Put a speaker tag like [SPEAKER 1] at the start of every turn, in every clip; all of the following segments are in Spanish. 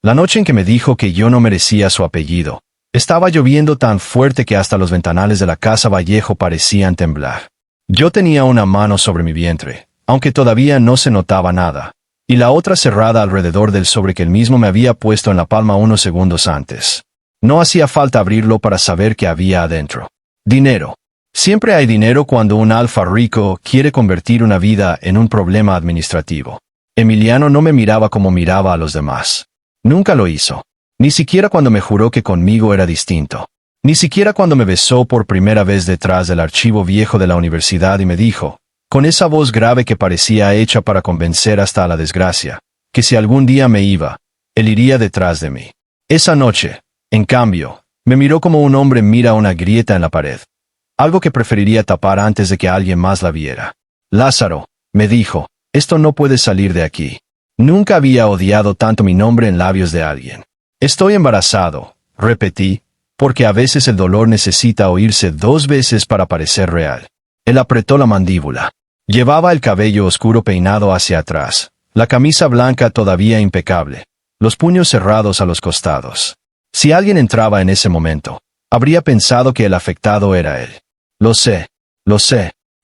[SPEAKER 1] La noche en que me dijo que yo no merecía su apellido. Estaba lloviendo tan fuerte que hasta los ventanales de la casa Vallejo parecían temblar. Yo tenía una mano sobre mi vientre, aunque todavía no se notaba nada, y la otra cerrada alrededor del sobre que él mismo me había puesto en la palma unos segundos antes. No hacía falta abrirlo para saber qué había adentro. Dinero. Siempre hay dinero cuando un alfa rico quiere convertir una vida en un problema administrativo. Emiliano no me miraba como miraba a los demás. Nunca lo hizo. Ni siquiera cuando me juró que conmigo era distinto. Ni siquiera cuando me besó por primera vez detrás del archivo viejo de la universidad y me dijo, con esa voz grave que parecía hecha para convencer hasta a la desgracia, que si algún día me iba, él iría detrás de mí. Esa noche, en cambio, me miró como un hombre mira una grieta en la pared. Algo que preferiría tapar antes de que alguien más la viera. Lázaro, me dijo, esto no puede salir de aquí. Nunca había odiado tanto mi nombre en labios de alguien. Estoy embarazado, repetí, porque a veces el dolor necesita oírse 2 veces para parecer real. Él apretó la mandíbula. Llevaba el cabello oscuro peinado hacia atrás, la camisa blanca todavía impecable, los puños cerrados a los costados. Si alguien entraba en ese momento, habría pensado que el afectado era él. Lo sé.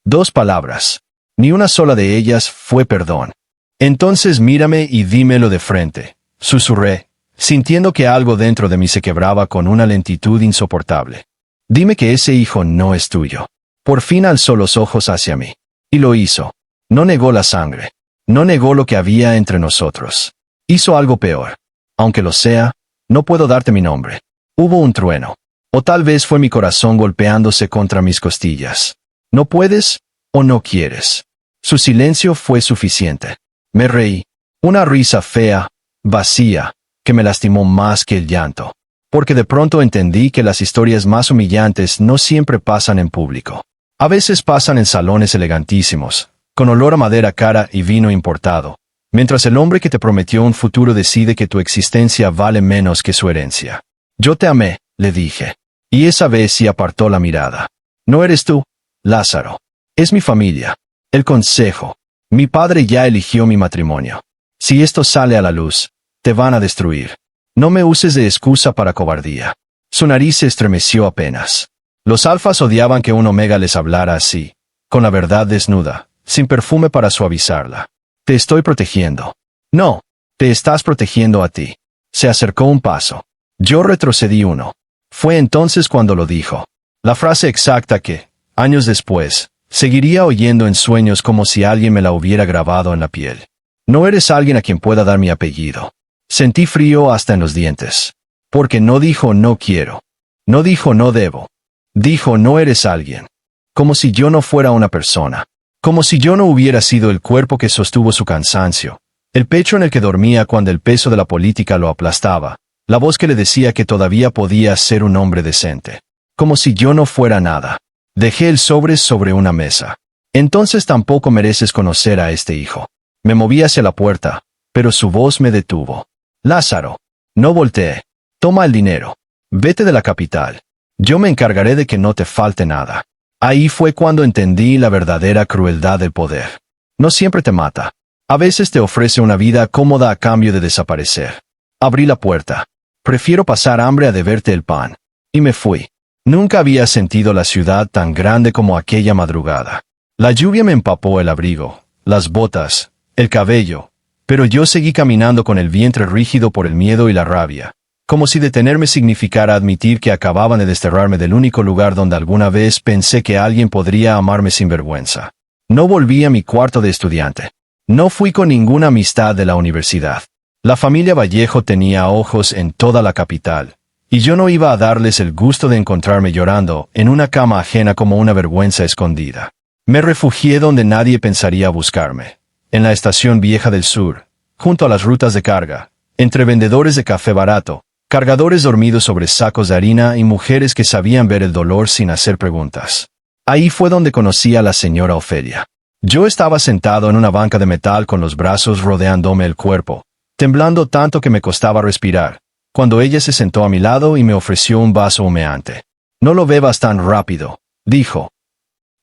[SPEAKER 1] 2 palabras. Ni una sola de ellas fue perdón. Entonces mírame y dímelo de frente, susurré, sintiendo que algo dentro de mí se quebraba con una lentitud insoportable. Dime que ese hijo no es tuyo. Por fin alzó los ojos hacia mí. Y lo hizo. No negó la sangre. No negó lo que había entre nosotros. Hizo algo peor. Aunque lo sea, no puedo darte mi nombre. Hubo un trueno. O tal vez fue mi corazón golpeándose contra mis costillas. ¿No puedes o no quieres? Su silencio fue suficiente. Me reí. Una risa fea, vacía, que me lastimó más que el llanto. Porque de pronto entendí que las historias más humillantes no siempre pasan en público. A veces pasan en salones elegantísimos, con olor a madera cara y vino importado, mientras el hombre que te prometió un futuro decide que tu existencia vale menos que su herencia. Yo te amé, le dije. Y esa vez sí apartó la mirada. No eres tú, Lázaro. Es mi familia. El consejo. Mi padre ya eligió mi matrimonio. Si esto sale a la luz, te van a destruir. No me uses de excusa para cobardía. Su nariz se estremeció apenas. Los alfas odiaban que un omega les hablara así, con la verdad desnuda, sin perfume para suavizarla. Te estoy protegiendo. No, te estás protegiendo a ti. Se acercó un paso. Yo retrocedí uno. Fue entonces cuando lo dijo. La frase exacta que, años después, seguiría oyendo en sueños como si alguien me la hubiera grabado en la piel. No eres alguien a quien pueda dar mi apellido. Sentí frío hasta en los dientes. Porque no dijo no quiero. No dijo no debo. Dijo no eres alguien. Como si yo no fuera una persona. Como si yo no hubiera sido el cuerpo que sostuvo su cansancio. El pecho en el que dormía cuando el peso de la política lo aplastaba. La voz que le decía que todavía podía ser un hombre decente. Como si yo no fuera nada. Dejé el sobre una mesa. Entonces tampoco mereces conocer a este hijo. Me moví hacia la puerta, pero su voz me detuvo. Lázaro, no voltee. Toma el dinero. Vete de la capital. Yo me encargaré de que no te falte nada. Ahí fue cuando entendí la verdadera crueldad del poder. No siempre te mata. A veces te ofrece una vida cómoda a cambio de desaparecer. Abrí la puerta. Prefiero pasar hambre a deberte el pan. Y me fui. Nunca había sentido la ciudad tan grande como aquella madrugada. La lluvia me empapó el abrigo, las botas, el cabello, pero yo seguí caminando con el vientre rígido por el miedo y la rabia, como si detenerme significara admitir que acababan de desterrarme del único lugar donde alguna vez pensé que alguien podría amarme sin vergüenza. No volví a mi cuarto de estudiante. No fui con ninguna amistad de la universidad. La familia Vallejo tenía ojos en toda la capital. Y yo no iba a darles el gusto de encontrarme llorando en una cama ajena como una vergüenza escondida. Me refugié donde nadie pensaría buscarme, en la estación vieja del sur, junto a las rutas de carga, entre vendedores de café barato, cargadores dormidos sobre sacos de harina y mujeres que sabían ver el dolor sin hacer preguntas. Ahí fue donde conocí a la señora Ofelia. Yo estaba sentado en una banca de metal con los brazos rodeándome el cuerpo, temblando tanto que me costaba respirar, cuando ella se sentó a mi lado y me ofreció un vaso humeante. No lo bebas tan rápido, dijo.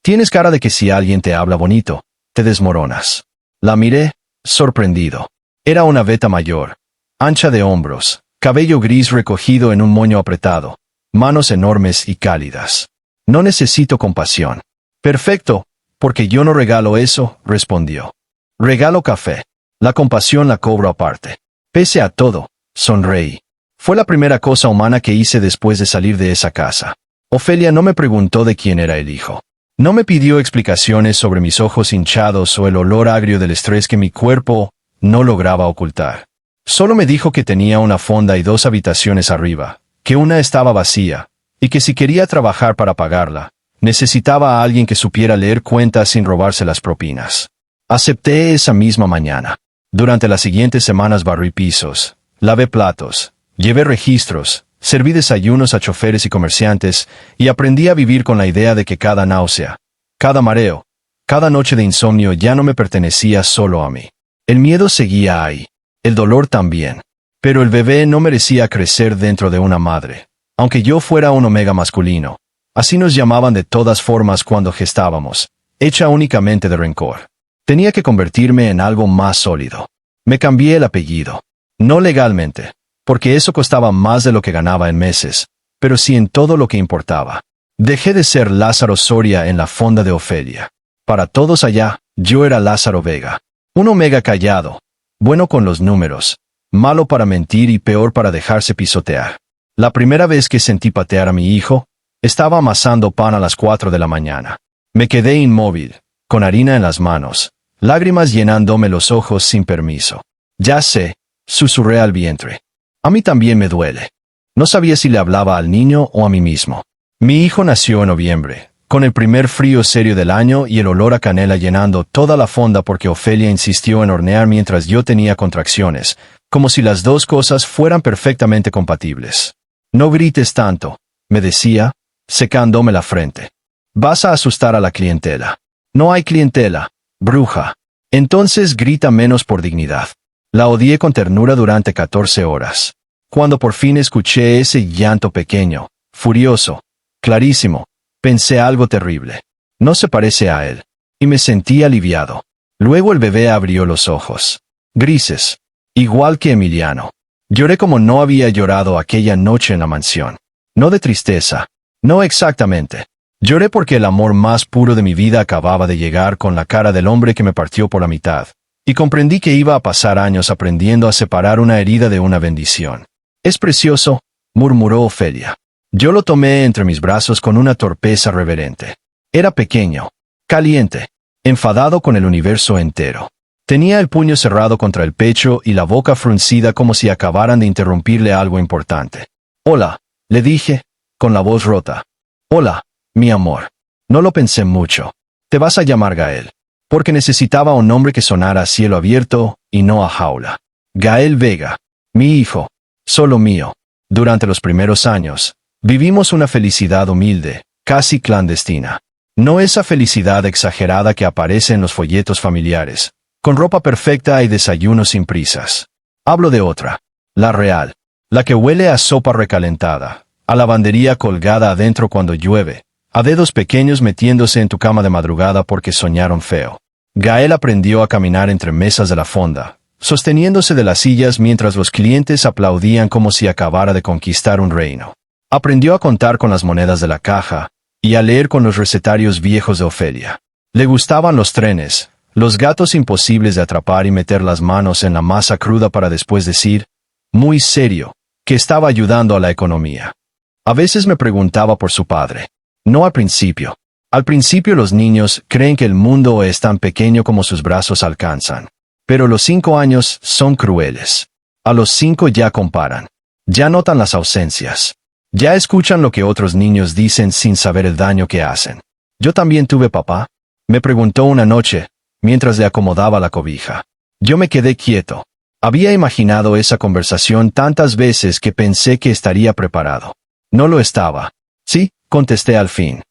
[SPEAKER 1] Tienes cara de que si alguien te habla bonito, te desmoronas. La miré, sorprendido. Era una veta mayor, ancha de hombros, cabello gris recogido en un moño apretado, manos enormes y cálidas. No necesito compasión. Perfecto, porque yo no regalo eso, respondió. Regalo café. La compasión la cobro aparte. Pese a todo, sonreí. Fue la primera cosa humana que hice después de salir de esa casa. Ofelia no me preguntó de quién era el hijo. No me pidió explicaciones sobre mis ojos hinchados o el olor agrio del estrés que mi cuerpo no lograba ocultar. Solo me dijo que tenía una fonda y 2 habitaciones arriba, que una estaba vacía, y que si quería trabajar para pagarla, necesitaba a alguien que supiera leer cuentas sin robarse las propinas. Acepté esa misma mañana. Durante las siguientes semanas barrí pisos, lavé platos, llevé registros, serví desayunos a choferes y comerciantes, y aprendí a vivir con la idea de que cada náusea, cada mareo, cada noche de insomnio ya no me pertenecía solo a mí. El miedo seguía ahí, el dolor también, pero el bebé no merecía crecer dentro de una madre, aunque yo fuera un omega masculino. Así nos llamaban de todas formas cuando gestábamos, hecha únicamente de rencor. Tenía que convertirme en algo más sólido. Me cambié el apellido. No legalmente, porque eso costaba más de lo que ganaba en meses, pero sí en todo lo que importaba. Dejé de ser Lázaro Soria en la fonda de Ofelia. Para todos allá, yo era Lázaro Vega. Un omega callado, bueno con los números, malo para mentir y peor para dejarse pisotear. La primera vez que sentí patear a mi hijo, estaba amasando pan a las 4 de la mañana. Me quedé inmóvil, con harina en las manos, lágrimas llenándome los ojos sin permiso. Ya sé, susurré al vientre. A mí también me duele. No sabía si le hablaba al niño o a mí mismo. Mi hijo nació en noviembre, con el primer frío serio del año y el olor a canela llenando toda la fonda porque Ofelia insistió en hornear mientras yo tenía contracciones, como si las dos cosas fueran perfectamente compatibles. No grites tanto, me decía, secándome la frente. Vas a asustar a la clientela. No hay clientela, bruja. Entonces grita menos por dignidad. La odié con ternura durante 14 horas. Cuando por fin escuché ese llanto pequeño, furioso, clarísimo, pensé algo terrible. No se parece a él. Y me sentí aliviado. Luego el bebé abrió los ojos. Grises. Igual que Emiliano. Lloré como no había llorado aquella noche en la mansión. No de tristeza. No exactamente. Lloré porque el amor más puro de mi vida acababa de llegar con la cara del hombre que me partió por la mitad. Y comprendí que iba a pasar años aprendiendo a separar una herida de una bendición. Es precioso, murmuró Ofelia. Yo lo tomé entre mis brazos con una torpeza reverente. Era pequeño, caliente, enfadado con el universo entero. Tenía el puño cerrado contra el pecho y la boca fruncida como si acabaran de interrumpirle algo importante. Hola, le dije, con la voz rota. Hola, mi amor. No lo pensé mucho. Te vas a llamar Gael. Porque necesitaba un nombre que sonara a cielo abierto y no a jaula. Gael Vega. Mi hijo. Solo mío. Durante los primeros años, vivimos una felicidad humilde, casi clandestina. No esa felicidad exagerada que aparece en los folletos familiares, con ropa perfecta y desayuno sin prisas. Hablo de otra. La real. La que huele a sopa recalentada, a lavandería colgada adentro cuando llueve, a dedos pequeños metiéndose en tu cama de madrugada porque soñaron feo. Gael aprendió a caminar entre mesas de la fonda, sosteniéndose de las sillas mientras los clientes aplaudían como si acabara de conquistar un reino. Aprendió a contar con las monedas de la caja y a leer con los recetarios viejos de Ofelia. Le gustaban los trenes, los gatos imposibles de atrapar y meter las manos en la masa cruda para después decir, muy serio, que estaba ayudando a la economía. A veces me preguntaba por su padre. No al principio. Al principio los niños creen que el mundo es tan pequeño como sus brazos alcanzan. Pero los 5 años son crueles. A los 5 ya comparan. Ya notan las ausencias. Ya escuchan lo que otros niños dicen sin saber el daño que hacen. ¿Yo también tuve papá? Me preguntó una noche, mientras le acomodaba la cobija. Yo me quedé quieto. Había imaginado esa conversación tantas veces que pensé que estaría preparado. No lo estaba. Sí, contesté al fin.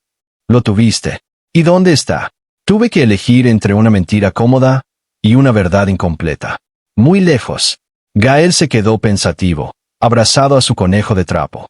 [SPEAKER 1] Lo tuviste. ¿Y dónde está? Tuve que elegir entre una mentira cómoda y una verdad incompleta. Muy lejos. Gael se quedó pensativo, abrazado a su conejo de trapo.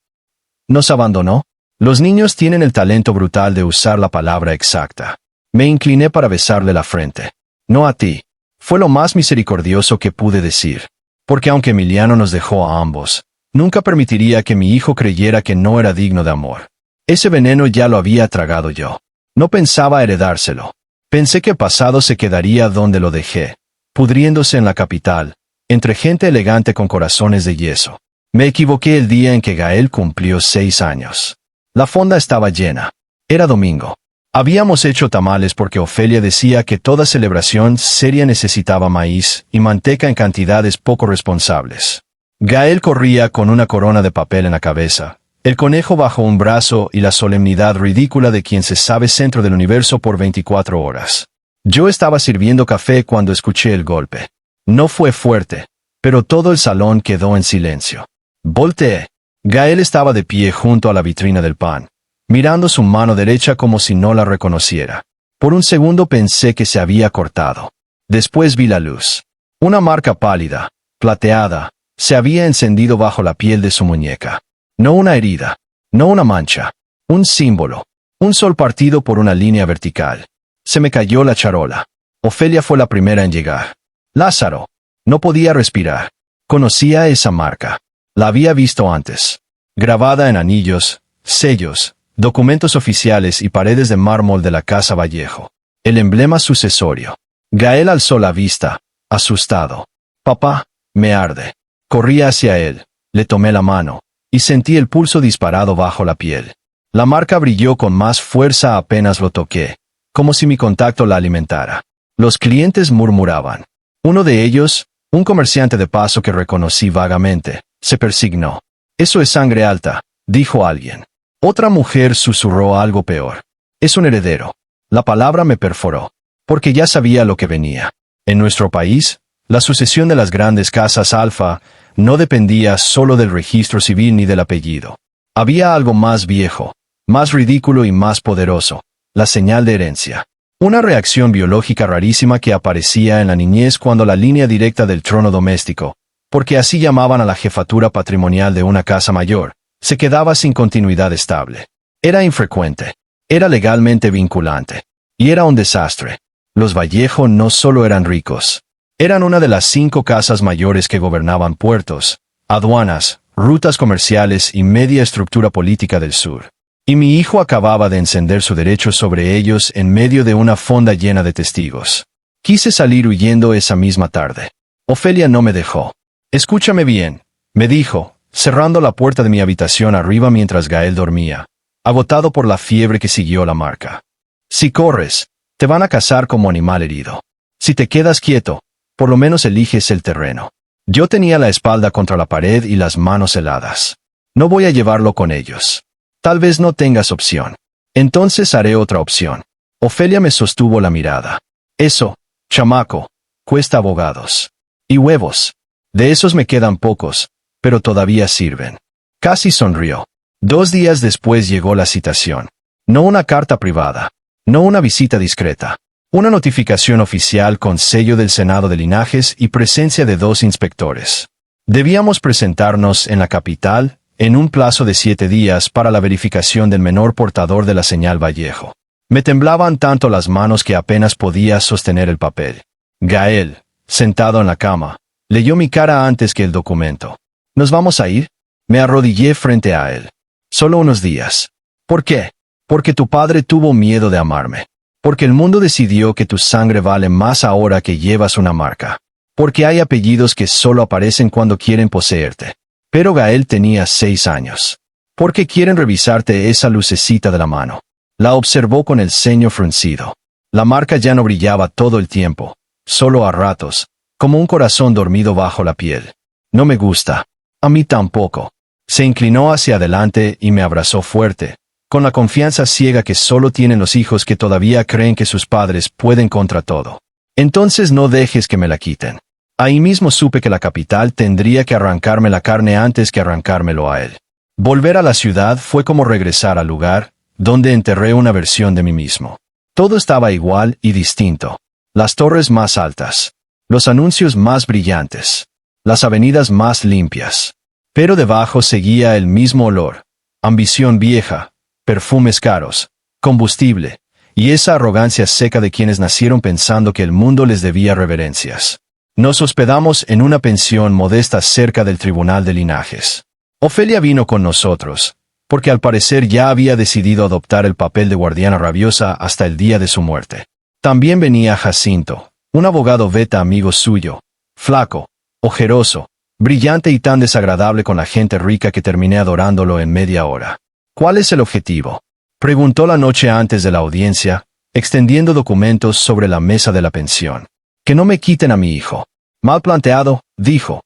[SPEAKER 1] ¿Nos abandonó? Los niños tienen el talento brutal de usar la palabra exacta. Me incliné para besarle la frente. No a ti. Fue lo más misericordioso que pude decir. porque aunque Emiliano nos dejó a ambos, nunca permitiría que mi hijo creyera que no era digno de amor. Ese veneno ya lo había tragado yo. No pensaba heredárselo. Pensé que el pasado se quedaría donde lo dejé, pudriéndose en la capital, entre gente elegante con corazones de yeso. Me equivoqué el día en que Gael cumplió 6 años. La fonda estaba llena. Era domingo. Habíamos hecho tamales porque Ofelia decía que toda celebración seria necesitaba maíz y manteca en cantidades poco responsables. Gael corría con una corona de papel en la cabeza, el conejo bajo un brazo y la solemnidad ridícula de quien se sabe centro del universo por 24 horas. Yo estaba sirviendo café cuando escuché el golpe. No fue fuerte, pero todo el salón quedó en silencio. Volteé. Gael estaba de pie junto a la vitrina del pan, mirando su mano derecha como si no la reconociera. Por un segundo pensé que se había cortado. Después vi la luz. Una marca pálida, plateada, se había encendido bajo la piel de su muñeca. No una herida, no una mancha, un símbolo, un sol partido por una línea vertical. Se me cayó la charola. Ofelia fue la primera en llegar. Lázaro. No podía respirar. Conocía esa marca. La había visto antes. Grabada en anillos, sellos, documentos oficiales y paredes de mármol de la Casa Vallejo. El emblema sucesorio. Gael alzó la vista, asustado. Papá, me arde. Corrí hacia él, le tomé la mano, y sentí el pulso disparado bajo la piel. La marca brilló con más fuerza apenas lo toqué, como si mi contacto la alimentara. Los clientes murmuraban. Uno de ellos, un comerciante de paso que reconocí vagamente, se persignó. «Eso es sangre alta», dijo alguien. Otra mujer susurró algo peor. «Es un heredero». La palabra me perforó, porque ya sabía lo que venía. En nuestro país, la sucesión de las grandes casas alfa no dependía solo del registro civil ni del apellido. Había algo más viejo, más ridículo y más poderoso: la señal de herencia. Una reacción biológica rarísima que aparecía en la niñez cuando la línea directa del trono doméstico, porque así llamaban a la jefatura patrimonial de una casa mayor, se quedaba sin continuidad estable. Era infrecuente, era legalmente vinculante, y era un desastre. Los Vallejo no solo eran ricos, eran una de las 5 casas mayores que gobernaban puertos, aduanas, rutas comerciales y media estructura política del sur. Y mi hijo acababa de encender su derecho sobre ellos en medio de una fonda llena de testigos. Quise salir huyendo esa misma tarde. Ofelia no me dejó. «Escúchame bien», me dijo, cerrando la puerta de mi habitación arriba mientras Gael dormía, agotado por la fiebre que siguió la marca. «Si corres, te van a cazar como animal herido. Si te quedas quieto, por lo menos eliges el terreno». Yo tenía la espalda contra la pared y las manos heladas. «No voy a llevarlo con ellos. Tal vez no tengas opción. Entonces haré otra opción». Ofelia me sostuvo la mirada. «Eso, chamaco, cuesta abogados. Y huevos. De esos me quedan pocos, pero todavía sirven». Casi sonrió. 2 días después llegó la citación. No una carta privada. No una visita discreta. Una notificación oficial con sello del Senado de Linajes y presencia de 2 inspectores. Debíamos presentarnos en la capital en un plazo de 7 días para la verificación del menor portador de la señal Vallejo. Me temblaban tanto las manos que apenas podía sostener el papel. Gael, sentado en la cama, leyó mi cara antes que el documento. «¿Nos vamos a ir?» Me arrodillé frente a él. «Solo unos días». «¿Por qué?» «Porque tu padre tuvo miedo de amarme. Porque el mundo decidió que tu sangre vale más ahora que llevas una marca. Porque hay apellidos que solo aparecen cuando quieren poseerte». Pero Gael tenía 6 años. «Porque quieren revisarte esa lucecita de la mano». La observó con el ceño fruncido. La marca ya no brillaba todo el tiempo, solo a ratos, como un corazón dormido bajo la piel. «No me gusta». «A mí tampoco». Se inclinó hacia adelante y me abrazó fuerte, con la confianza ciega que solo tienen los hijos que todavía creen que sus padres pueden contra todo. «Entonces no dejes que me la quiten». Ahí mismo supe que la capital tendría que arrancarme la carne antes que arrancármelo a él. Volver a la ciudad fue como regresar al lugar donde enterré una versión de mí mismo. Todo estaba igual y distinto. Las torres más altas, los anuncios más brillantes, las avenidas más limpias. Pero debajo seguía el mismo olor, ambición vieja, perfumes caros, combustible, y esa arrogancia seca de quienes nacieron pensando que el mundo les debía reverencias. Nos hospedamos en una pensión modesta cerca del Tribunal de Linajes. Ofelia vino con nosotros, porque al parecer ya había decidido adoptar el papel de guardiana rabiosa hasta el día de su muerte. También venía Jacinto, un abogado beta amigo suyo, flaco, ojeroso, brillante y tan desagradable con la gente rica que terminé adorándolo en media hora. ¿Cuál es el objetivo?, preguntó la noche antes de la audiencia, extendiendo documentos sobre la mesa de la pensión. Que no me quiten a mi hijo. Mal planteado, dijo.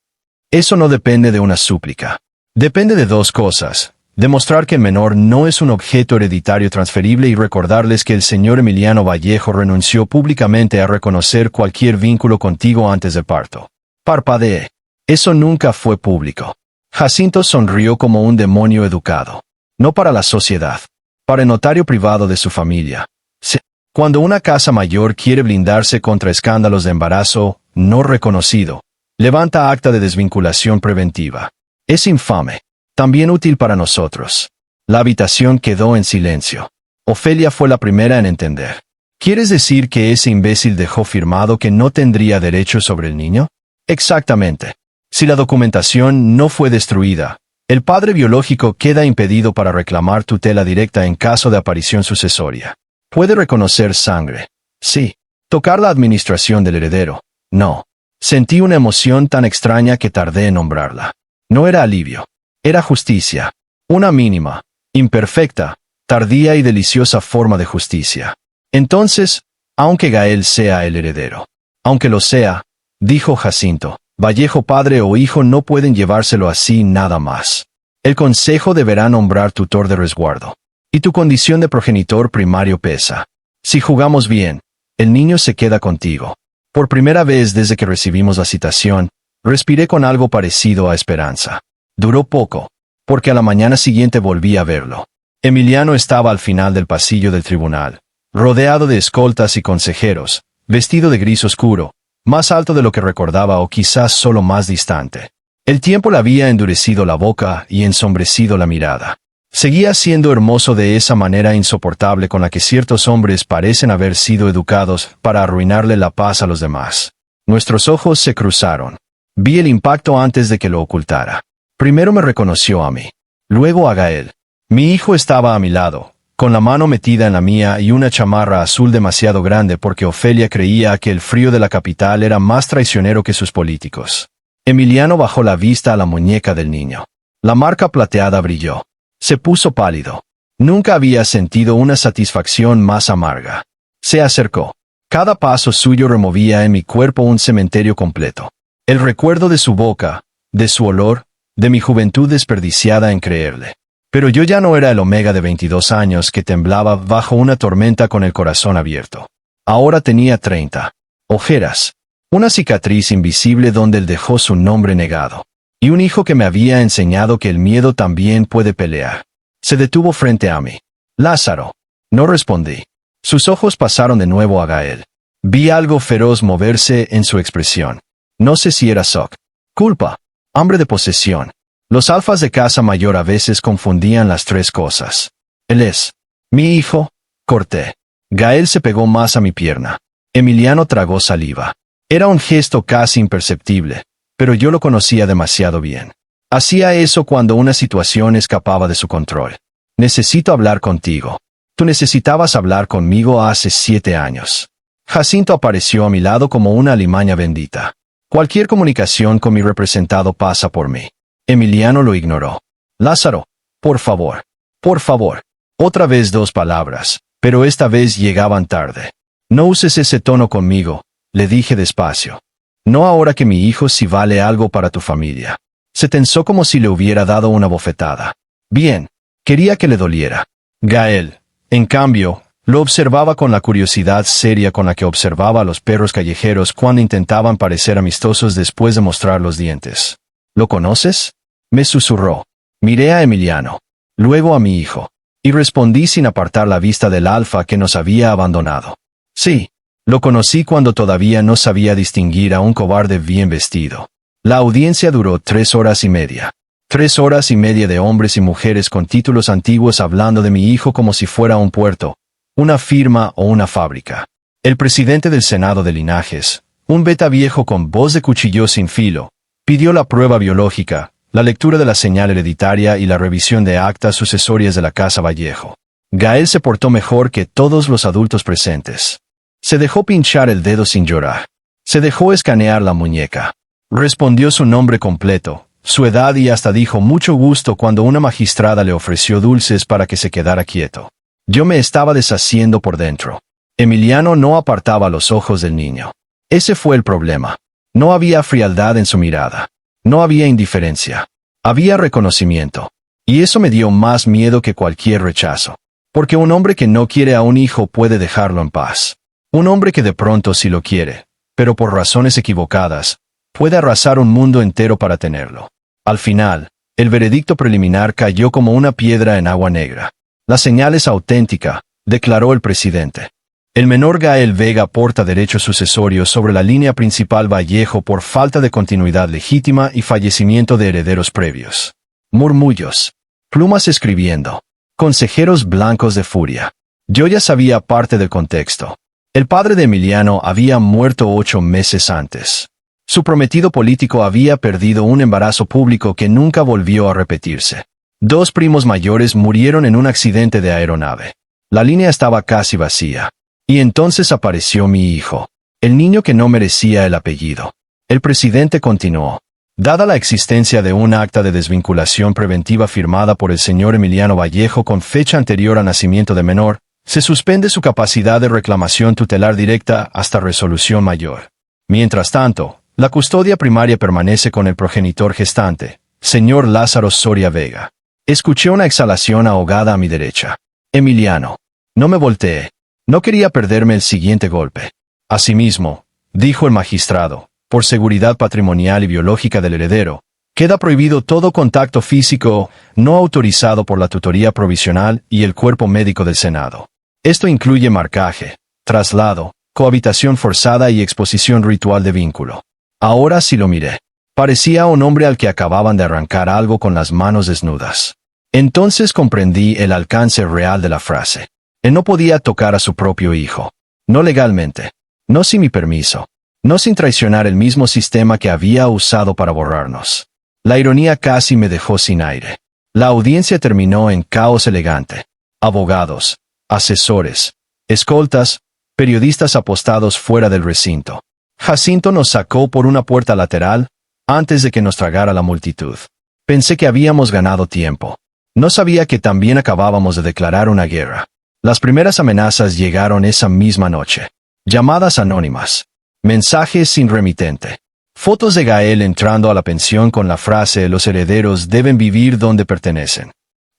[SPEAKER 1] Eso no depende de una súplica. Depende de dos cosas: demostrar que el menor no es un objeto hereditario transferible y recordarles que el señor Emiliano Vallejo renunció públicamente a reconocer cualquier vínculo contigo antes del parto. Parpadeé. Eso nunca fue público. Jacinto sonrió como un demonio educado. No para la sociedad. Para el notario privado de su familia. Sí. Cuando una casa mayor quiere blindarse contra escándalos de embarazo no reconocido, levanta acta de desvinculación preventiva. Es infame. También útil para nosotros. La habitación quedó en silencio. Ofelia fue la primera en entender. ¿Quieres decir que ese imbécil dejó firmado que no tendría derecho sobre el niño? Exactamente. Si la documentación no fue destruida, el padre biológico queda impedido para reclamar tutela directa en caso de aparición sucesoria. Puede reconocer sangre. Sí. Tocar la administración del heredero. No. Sentí una emoción tan extraña que tardé en nombrarla. No era alivio. Era justicia. Una mínima, imperfecta, tardía y deliciosa forma de justicia. Entonces, aunque Gael sea el heredero. Aunque lo sea, dijo Jacinto, Vallejo padre o hijo no pueden llevárselo así nada más. El consejo deberá nombrar tutor de resguardo. Y tu condición de progenitor primario pesa. Si jugamos bien, el niño se queda contigo. Por primera vez desde que recibimos la citación, respiré con algo parecido a esperanza. Duró poco, porque a la mañana siguiente volví a verlo. Emiliano estaba al final del pasillo del tribunal, rodeado de escoltas y consejeros, vestido de gris oscuro, más alto de lo que recordaba o quizás solo más distante. El tiempo le había endurecido la boca y ensombrecido la mirada. Seguía siendo hermoso de esa manera insoportable con la que ciertos hombres parecen haber sido educados para arruinarle la paz a los demás. Nuestros ojos se cruzaron. Vi el impacto antes de que lo ocultara. Primero me reconoció a mí. Luego a Gael. Mi hijo estaba a mi lado, con la mano metida en la mía y una chamarra azul demasiado grande porque Ofelia creía que el frío de la capital era más traicionero que sus políticos. Emiliano bajó la vista a la muñeca del niño. La marca plateada brilló. Se puso pálido. Nunca había sentido una satisfacción más amarga. Se acercó. Cada paso suyo removía en mi cuerpo un cementerio completo. El recuerdo de su boca, de su olor, de mi juventud desperdiciada en creerle. Pero yo ya no era el Omega de 22 años que temblaba bajo una tormenta con el corazón abierto. Ahora tenía 30. Ojeras. Una cicatriz invisible donde él dejó su nombre negado. Y un hijo que me había enseñado que el miedo también puede pelear. Se detuvo frente a mí. Lázaro. No respondí. Sus ojos pasaron de nuevo a Gael. Vi algo feroz moverse en su expresión. No sé si era shock, culpa, hambre de posesión. Los alfas de casa mayor a veces confundían las tres cosas. Él es mi hijo, corté. Gael se pegó más a mi pierna. Emiliano tragó saliva. Era un gesto casi imperceptible, pero yo lo conocía demasiado bien. Hacía eso cuando una situación escapaba de su control. Necesito hablar contigo. Tú necesitabas hablar conmigo hace 7 años. Jacinto apareció a mi lado como una alimaña bendita. Cualquier comunicación con mi representado pasa por mí. Emiliano lo ignoró. Lázaro, por favor. Por favor. Otra vez 2 palabras, pero esta vez llegaban tarde. No uses ese tono conmigo, le dije despacio. No ahora que mi hijo sí vale algo para tu familia. Se tensó como si le hubiera dado una bofetada. Bien, quería que le doliera. Gael, en cambio, lo observaba con la curiosidad seria con la que observaba a los perros callejeros cuando intentaban parecer amistosos después de mostrar los dientes. ¿Lo conoces?, me susurró. Miré a Emiliano, luego a mi hijo, y respondí sin apartar la vista del alfa que nos había abandonado. Sí. Lo conocí cuando todavía no sabía distinguir a un cobarde bien vestido. La audiencia duró 3 horas y media. 3 horas y media de hombres y mujeres con títulos antiguos hablando de mi hijo como si fuera un puerto, una firma o una fábrica. El presidente del Senado de Linajes, Un beta viejo con voz de cuchillo sin filo pidió la prueba biológica, la lectura de la señal hereditaria y la revisión de actas sucesorias de la Casa Vallejo. Gael se portó mejor que todos los adultos presentes. Se dejó pinchar el dedo sin llorar. Se dejó escanear la muñeca. Respondió su nombre completo, su edad y hasta dijo mucho gusto cuando una magistrada le ofreció dulces para que se quedara quieto. Yo me estaba deshaciendo por dentro. Emiliano no apartaba los ojos del niño. Ese fue el problema. No había frialdad en su mirada. No había indiferencia. Había reconocimiento. Y eso me dio más miedo que cualquier rechazo. Porque un hombre que no quiere a un hijo puede dejarlo en paz. Un hombre que de pronto sí lo quiere, pero por razones equivocadas, puede arrasar un mundo entero para tenerlo. Al final, el veredicto preliminar cayó como una piedra en agua negra. La señal es auténtica, declaró el presidente. El menor Gael Vega porta derechos sucesorios sobre la línea principal Vallejo por falta de continuidad legítima y fallecimiento de herederos previos. Murmullos. Plumas escribiendo. Consejeros blancos de furia. Yo ya sabía parte del contexto. El padre de Emiliano había muerto 8 meses antes. Su prometido político había perdido un embarazo público que nunca volvió a repetirse. 2 primos mayores murieron en un accidente de aeronave. La línea estaba casi vacía. Y entonces apareció mi hijo, el niño que no merecía el apellido. El presidente continuó. Dada la existencia de un acta de desvinculación preventiva firmada por el señor Emiliano Vallejo con fecha anterior al nacimiento de menor, se suspende su capacidad de reclamación tutelar directa hasta resolución mayor. Mientras tanto, la custodia primaria permanece con el progenitor gestante, señor Lázaro Soria Vega. Escuché una exhalación ahogada a mi derecha. Emiliano. No me volteé. No quería perderme el siguiente golpe. Asimismo, dijo el magistrado, por seguridad patrimonial y biológica del heredero, queda prohibido todo contacto físico no autorizado por la tutoría provisional y el cuerpo médico del Senado. Esto incluye marcaje, traslado, cohabitación forzada y exposición ritual de vínculo. Ahora sí lo miré. Parecía un hombre al que acababan de arrancar algo con las manos desnudas. Entonces comprendí el alcance real de la frase. Él no podía tocar a su propio hijo. No legalmente. No sin mi permiso. No sin traicionar el mismo sistema que había usado para borrarnos. La ironía casi me dejó sin aire. La audiencia terminó en caos elegante. Abogados, asesores, escoltas, periodistas apostados fuera del recinto. Jacinto nos sacó por una puerta lateral, antes de que nos tragara la multitud. Pensé que habíamos ganado tiempo. No sabía que también acabábamos de declarar una guerra. Las primeras amenazas llegaron esa misma noche. Llamadas anónimas. Mensajes sin remitente. Fotos de Gael entrando a la pensión con la frase «Los herederos deben vivir donde pertenecen».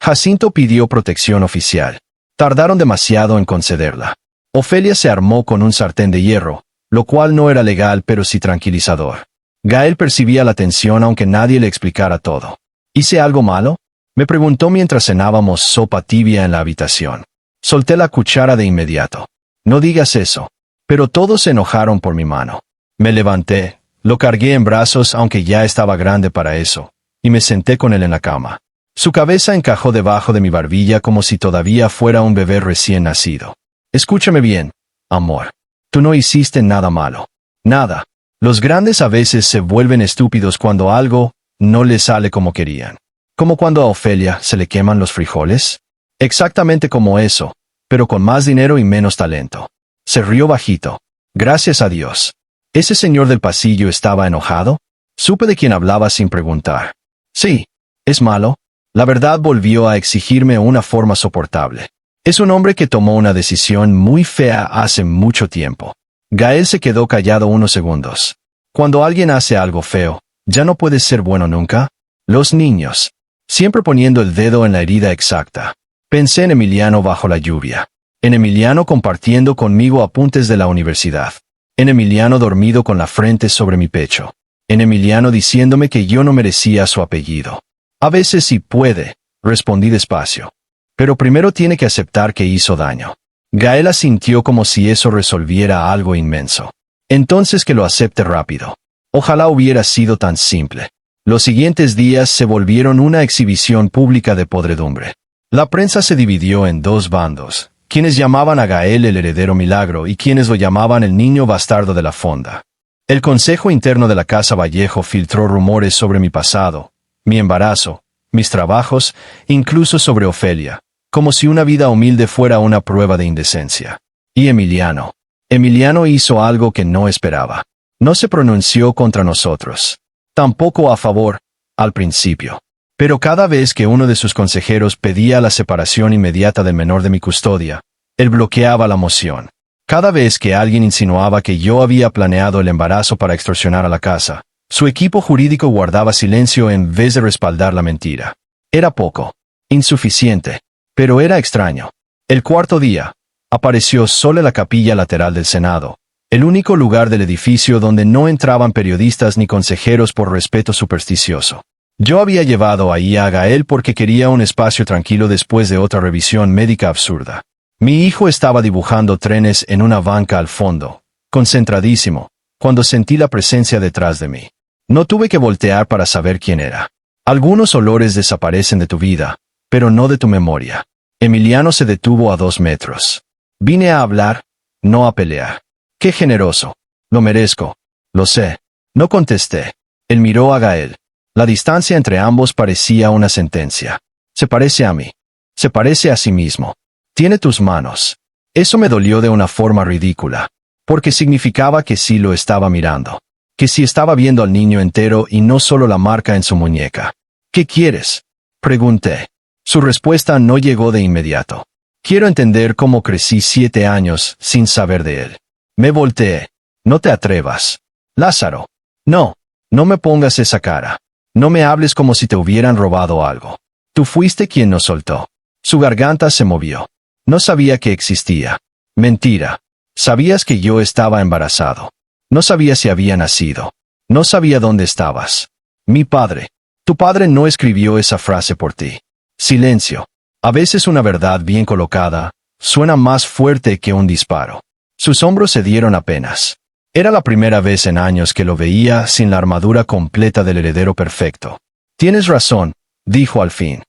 [SPEAKER 1] Jacinto pidió protección oficial. Tardaron demasiado en concederla. Ofelia se armó con un sartén de hierro, lo cual no era legal pero sí tranquilizador. Gael percibía la tensión aunque nadie le explicara todo. ¿Hice algo malo?, me preguntó mientras cenábamos sopa tibia en la habitación. Solté la cuchara de inmediato. No digas eso. Pero todos se enojaron por mi mano. Me levanté, lo cargué en brazos aunque ya estaba grande para eso, y me senté con él en la cama. Su cabeza encajó debajo de mi barbilla como si todavía fuera un bebé recién nacido. Escúchame bien, amor. Tú no hiciste nada malo. Nada. Los grandes a veces se vuelven estúpidos cuando algo no les sale como querían. Como cuando a Ofelia se le queman los frijoles. Exactamente como eso, pero con más dinero y menos talento. Se rió bajito. Gracias a Dios. ¿Ese señor del pasillo estaba enojado? Supe de quién hablaba sin preguntar. Sí. ¿Es malo? La verdad volvió a exigirme una forma soportable. Es un hombre que tomó una decisión muy fea hace mucho tiempo. Gael se quedó callado unos segundos. Cuando alguien hace algo feo, ¿ya no puede ser bueno nunca? Los niños. Siempre poniendo el dedo en la herida exacta. Pensé en Emiliano bajo la lluvia. En Emiliano compartiendo conmigo apuntes de la universidad. En Emiliano dormido con la frente sobre mi pecho. En Emiliano diciéndome que yo no merecía su apellido. A veces sí puede, respondí despacio. Pero primero tiene que aceptar que hizo daño. Gael asintió como si eso resolviera algo inmenso. Entonces que lo acepte rápido. Ojalá hubiera sido tan simple. Los siguientes días se volvieron una exhibición pública de podredumbre. La prensa se dividió en 2 bandos, quienes llamaban a Gael el heredero milagro y quienes lo llamaban el niño bastardo de la fonda. El consejo interno de la Casa Vallejo filtró rumores sobre mi pasado, mi embarazo, mis trabajos, incluso sobre Ofelia, como si una vida humilde fuera una prueba de indecencia. Y Emiliano. Emiliano hizo algo que no esperaba. No se pronunció contra nosotros. Tampoco a favor, al principio. Pero cada vez que uno de sus consejeros pedía la separación inmediata del menor de mi custodia, él bloqueaba la moción. Cada vez que alguien insinuaba que yo había planeado el embarazo para extorsionar a la casa, su equipo jurídico guardaba silencio en vez de respaldar la mentira. Era poco, insuficiente, pero era extraño. El cuarto día, apareció sola la capilla lateral del Senado, el único lugar del edificio donde no entraban periodistas ni consejeros por respeto supersticioso. Yo había llevado ahí a Gael porque quería un espacio tranquilo después de otra revisión médica absurda. Mi hijo estaba dibujando trenes en una banca al fondo, concentradísimo, cuando sentí la presencia detrás de mí. No tuve que voltear para saber quién era. Algunos olores desaparecen de tu vida, pero no de tu memoria. Emiliano se detuvo a 2 metros. Vine a hablar, no a pelear. Qué generoso. Lo merezco. Lo sé. No contesté. Él miró a Gael. La distancia entre ambos parecía una sentencia. Se parece a mí. Se parece a sí mismo. Tiene tus manos. Eso me dolió de una forma ridícula, porque significaba que sí lo estaba mirando, que sí estaba viendo al niño entero y no solo la marca en su muñeca. ¿Qué quieres?, pregunté. Su respuesta no llegó de inmediato. Quiero entender cómo crecí 7 años sin saber de él. Me volteé. No te atrevas. Lázaro. No. No me pongas esa cara. No me hables como si te hubieran robado algo. Tú fuiste quien nos soltó. Su garganta se movió. No sabía que existía. Mentira. Sabías que yo estaba embarazado. No sabía si había nacido. No sabía dónde estabas. Mi padre. Tu padre no escribió esa frase por ti. Silencio. A veces una verdad bien colocada suena más fuerte que un disparo. Sus hombros se dieron apenas. Era la primera vez en años que lo veía sin la armadura completa del heredero perfecto. Tienes razón, dijo al fin.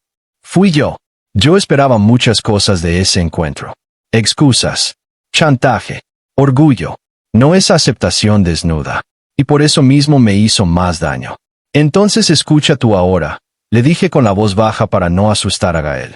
[SPEAKER 1] Fui yo. Yo esperaba muchas cosas de ese encuentro. Excusas, chantaje, orgullo. No esa aceptación desnuda. Y por eso mismo me hizo más daño. Entonces escucha tú ahora, le dije con la voz baja para no asustar a Gael.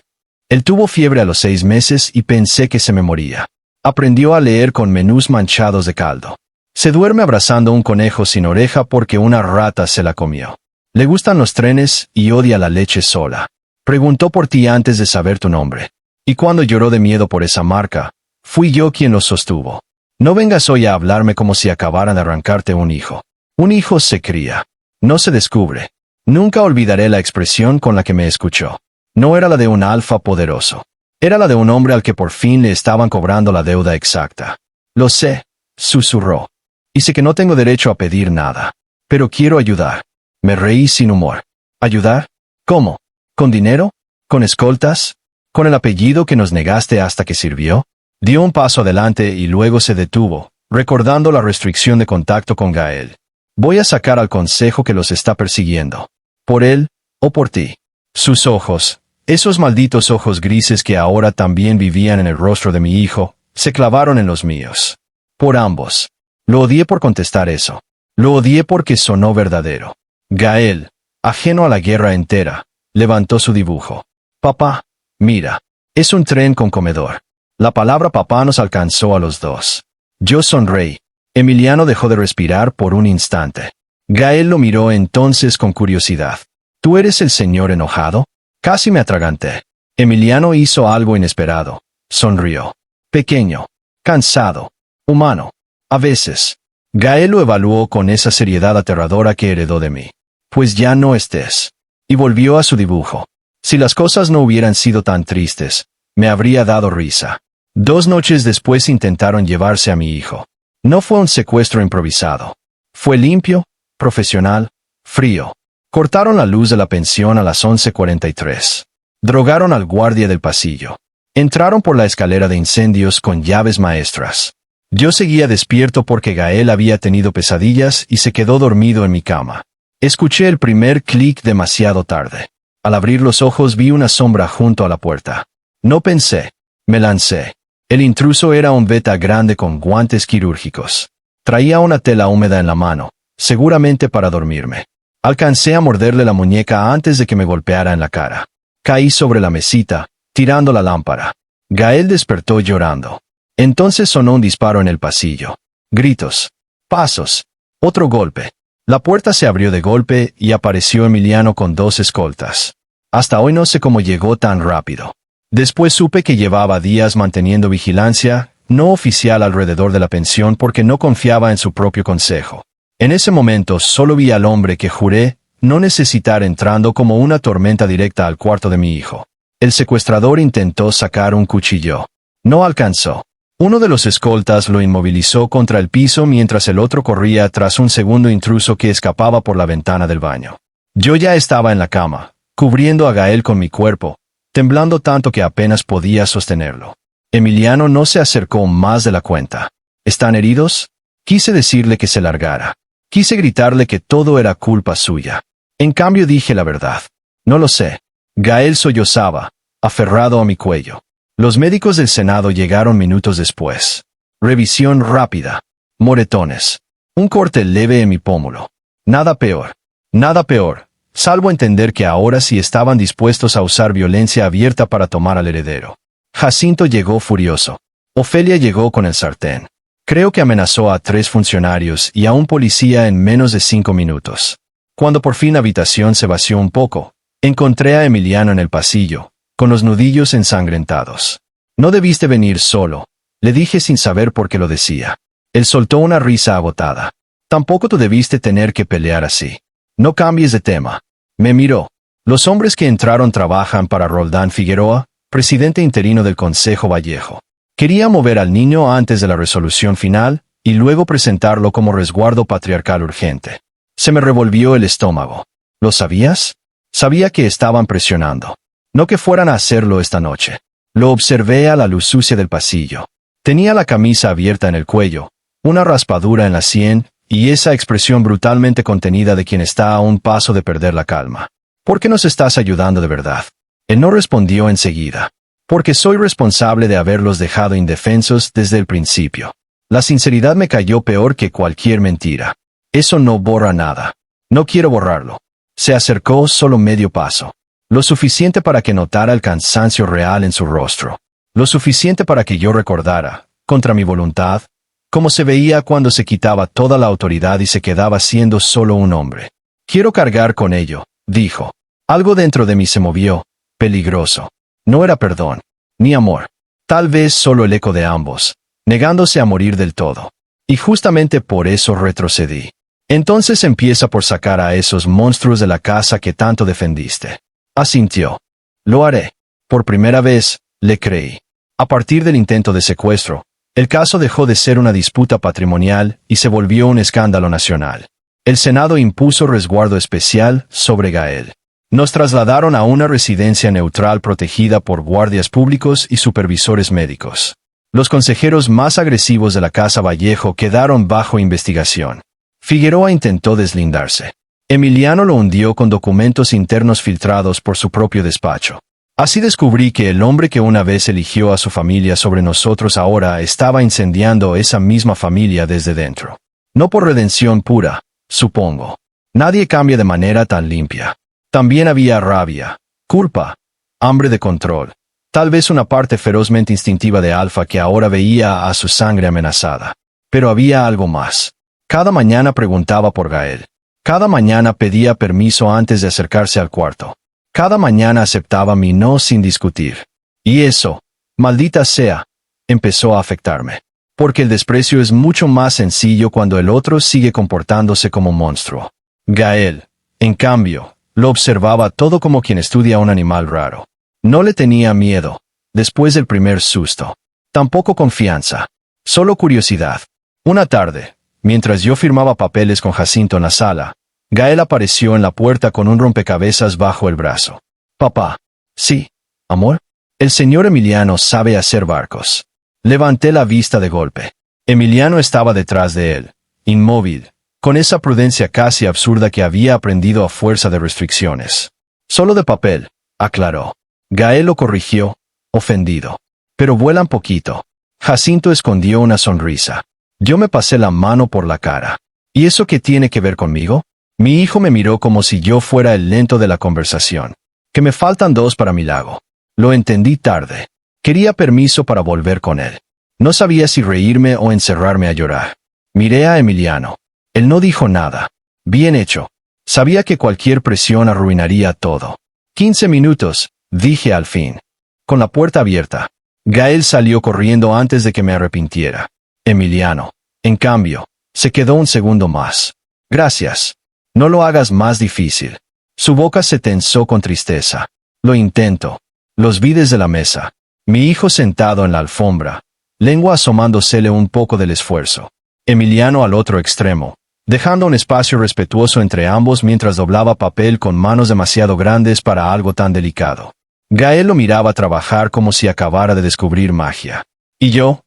[SPEAKER 1] Él tuvo fiebre a los 6 meses y pensé que se me moría. Aprendió a leer con menús manchados de caldo. Se duerme abrazando un conejo sin oreja porque una rata se la comió. Le gustan los trenes y odia la leche sola. Preguntó por ti antes de saber tu nombre. Y cuando lloró de miedo por esa marca, fui yo quien lo sostuvo. No vengas hoy a hablarme como si acabaran de arrancarte un hijo. Un hijo se cría. No se descubre. Nunca olvidaré la expresión con la que me escuchó. No era la de un alfa poderoso. Era la de un hombre al que por fin le estaban cobrando la deuda exacta. Lo sé, susurró. Y sé que no tengo derecho a pedir nada. Pero quiero ayudar. Me reí sin humor. ¿Ayudar? ¿Cómo? ¿Con dinero? ¿Con escoltas? ¿Con el apellido que nos negaste hasta que sirvió? Dio un paso adelante y luego se detuvo, recordando la restricción de contacto con Gael. Voy a sacar al consejo que los está persiguiendo. ¿Por él o por ti? Sus ojos, esos malditos ojos grises que ahora también vivían en el rostro de mi hijo, se clavaron en los míos. Por ambos. Lo odié por contestar eso. Lo odié porque sonó verdadero. Gael, ajeno a la guerra entera, levantó su dibujo. Papá, mira. Es un tren con comedor. La palabra papá nos alcanzó a los dos. Yo sonreí. Emiliano dejó de respirar por un instante. Gael lo miró entonces con curiosidad. ¿Tú eres el señor enojado? Casi me atraganté. Emiliano hizo algo inesperado. Sonrió. Pequeño. Cansado. Humano. A veces. Gael lo evaluó con esa seriedad aterradora que heredó de mí. Pues ya no estés. Y volvió a su dibujo. Si las cosas no hubieran sido tan tristes, me habría dado risa. 2 noches después intentaron llevarse a mi hijo. No fue un secuestro improvisado. Fue limpio, profesional, frío. Cortaron la luz de la pensión a las 11:43. Drogaron al guardia del pasillo. Entraron por la escalera de incendios con llaves maestras. Yo seguía despierto porque Gael había tenido pesadillas y se quedó dormido en mi cama. Escuché el primer clic demasiado tarde. Al abrir los ojos vi una sombra junto a la puerta. No pensé. Me lancé. El intruso era un beta grande con guantes quirúrgicos. Traía una tela húmeda en la mano, seguramente para dormirme. Alcancé a morderle la muñeca antes de que me golpeara en la cara. Caí sobre la mesita, tirando la lámpara. Gael despertó llorando. Entonces sonó un disparo en el pasillo. Gritos. Pasos. Otro golpe. La puerta se abrió de golpe y apareció Emiliano con 2 escoltas. Hasta hoy no sé cómo llegó tan rápido. Después supe que llevaba días manteniendo vigilancia, no oficial alrededor de la pensión porque no confiaba en su propio consejo. En ese momento solo vi al hombre que juré no necesitar entrando como una tormenta directa al cuarto de mi hijo. El secuestrador intentó sacar un cuchillo. No alcanzó. Uno de los escoltas lo inmovilizó contra el piso mientras el otro corría tras un segundo intruso que escapaba por la ventana del baño. Yo ya estaba en la cama, cubriendo a Gael con mi cuerpo, temblando tanto que apenas podía sostenerlo. Emiliano no se acercó más de la cuenta. ¿Están heridos? Quise decirle que se largara. Quise gritarle que todo era culpa suya. En cambio dije la verdad. No lo sé. Gael sollozaba, aferrado a mi cuello. Los médicos del Senado llegaron minutos después. Revisión rápida. Moretones. Un corte leve en mi pómulo. Nada peor. Nada peor, salvo entender que ahora sí estaban dispuestos a usar violencia abierta para tomar al heredero. Jacinto llegó furioso. Ofelia llegó con el sartén. Creo que amenazó a 3 funcionarios y a un policía en menos de 5 minutos. Cuando por fin la habitación se vació un poco, encontré a Emiliano en el pasillo, con los nudillos ensangrentados. No debiste venir solo, le dije sin saber por qué lo decía. Él soltó una risa agotada. Tampoco tú debiste tener que pelear así. No cambies de tema. Me miró. Los hombres que entraron trabajan para Roldán Figueroa, presidente interino del Consejo Vallejo. Quería mover al niño antes de la resolución final y luego presentarlo como resguardo patriarcal urgente. Se me revolvió el estómago. ¿Lo sabías? Sabía que estaban presionando. No que fueran a hacerlo esta noche. Lo observé a la luz sucia del pasillo. Tenía la camisa abierta en el cuello, una raspadura en la sien y esa expresión brutalmente contenida de quien está a un paso de perder la calma. ¿Por qué nos estás ayudando de verdad? Él no respondió enseguida. Porque soy responsable de haberlos dejado indefensos desde el principio. La sinceridad me cayó peor que cualquier mentira. Eso no borra nada. No quiero borrarlo. Se acercó solo medio paso. Lo suficiente para que notara el cansancio real en su rostro. Lo suficiente para que yo recordara, contra mi voluntad, cómo se veía cuando se quitaba toda la autoridad y se quedaba siendo solo un hombre. Quiero cargar con ello, dijo. Algo dentro de mí se movió, peligroso. No era perdón, ni amor. Tal vez solo el eco de ambos, negándose a morir del todo. Y justamente por eso retrocedí. Entonces empieza por sacar a esos monstruos de la casa que tanto defendiste. Asintió. Lo haré. Por primera vez, le creí. A partir del intento de secuestro, el caso dejó de ser una disputa patrimonial y se volvió un escándalo nacional. El Senado impuso resguardo especial sobre Gael. Nos trasladaron a una residencia neutral protegida por guardias públicos y supervisores médicos. Los consejeros más agresivos de la Casa Vallejo quedaron bajo investigación. Figueroa intentó deslindarse. Emiliano lo hundió con documentos internos filtrados por su propio despacho. Así descubrí que el hombre que una vez eligió a su familia sobre nosotros ahora estaba incendiando esa misma familia desde dentro. No por redención pura, supongo. Nadie cambia de manera tan limpia. También había rabia, culpa, hambre de control, tal vez una parte ferozmente instintiva de Alfa que ahora veía a su sangre amenazada. Pero había algo más. Cada mañana preguntaba por Gael. Cada mañana pedía permiso antes de acercarse al cuarto. Cada mañana aceptaba mi no sin discutir. Y eso, maldita sea, empezó a afectarme. Porque el desprecio es mucho más sencillo cuando el otro sigue comportándose como un monstruo. Gael, en cambio, lo observaba todo como quien estudia a un animal raro. No le tenía miedo, después del primer susto. Tampoco confianza. Solo curiosidad. Una tarde, mientras yo firmaba papeles con Jacinto en la sala, Gael apareció en la puerta con un rompecabezas bajo el brazo. Papá. Sí, amor. El señor Emiliano sabe hacer barcos. Levanté la vista de golpe. Emiliano estaba detrás de él, inmóvil, con esa prudencia casi absurda que había aprendido a fuerza de restricciones. Solo de papel, aclaró. Gael lo corrigió, ofendido. Pero vuelan poquito. Jacinto escondió una sonrisa. Yo me pasé la mano por la cara. ¿Y eso qué tiene que ver conmigo? Mi hijo me miró como si yo fuera el lento de la conversación. Que me faltan 2 para mi lago. Lo entendí tarde. Quería permiso para volver con él. No sabía si reírme o encerrarme a llorar. Miré a Emiliano. Él no dijo nada. Bien hecho. Sabía que cualquier presión arruinaría todo. 15 minutos, dije al fin. Con la puerta abierta. Gael salió corriendo antes de que me arrepintiera. Emiliano, en cambio, se quedó un segundo más. Gracias. No lo hagas más difícil. Su boca se tensó con tristeza. Lo intento. Los vi desde la mesa. Mi hijo sentado en la alfombra, lengua asomándosele un poco del esfuerzo. Emiliano al otro extremo, dejando un espacio respetuoso entre ambos mientras doblaba papel con manos demasiado grandes para algo tan delicado. Gael lo miraba trabajar como si acabara de descubrir magia. Y yo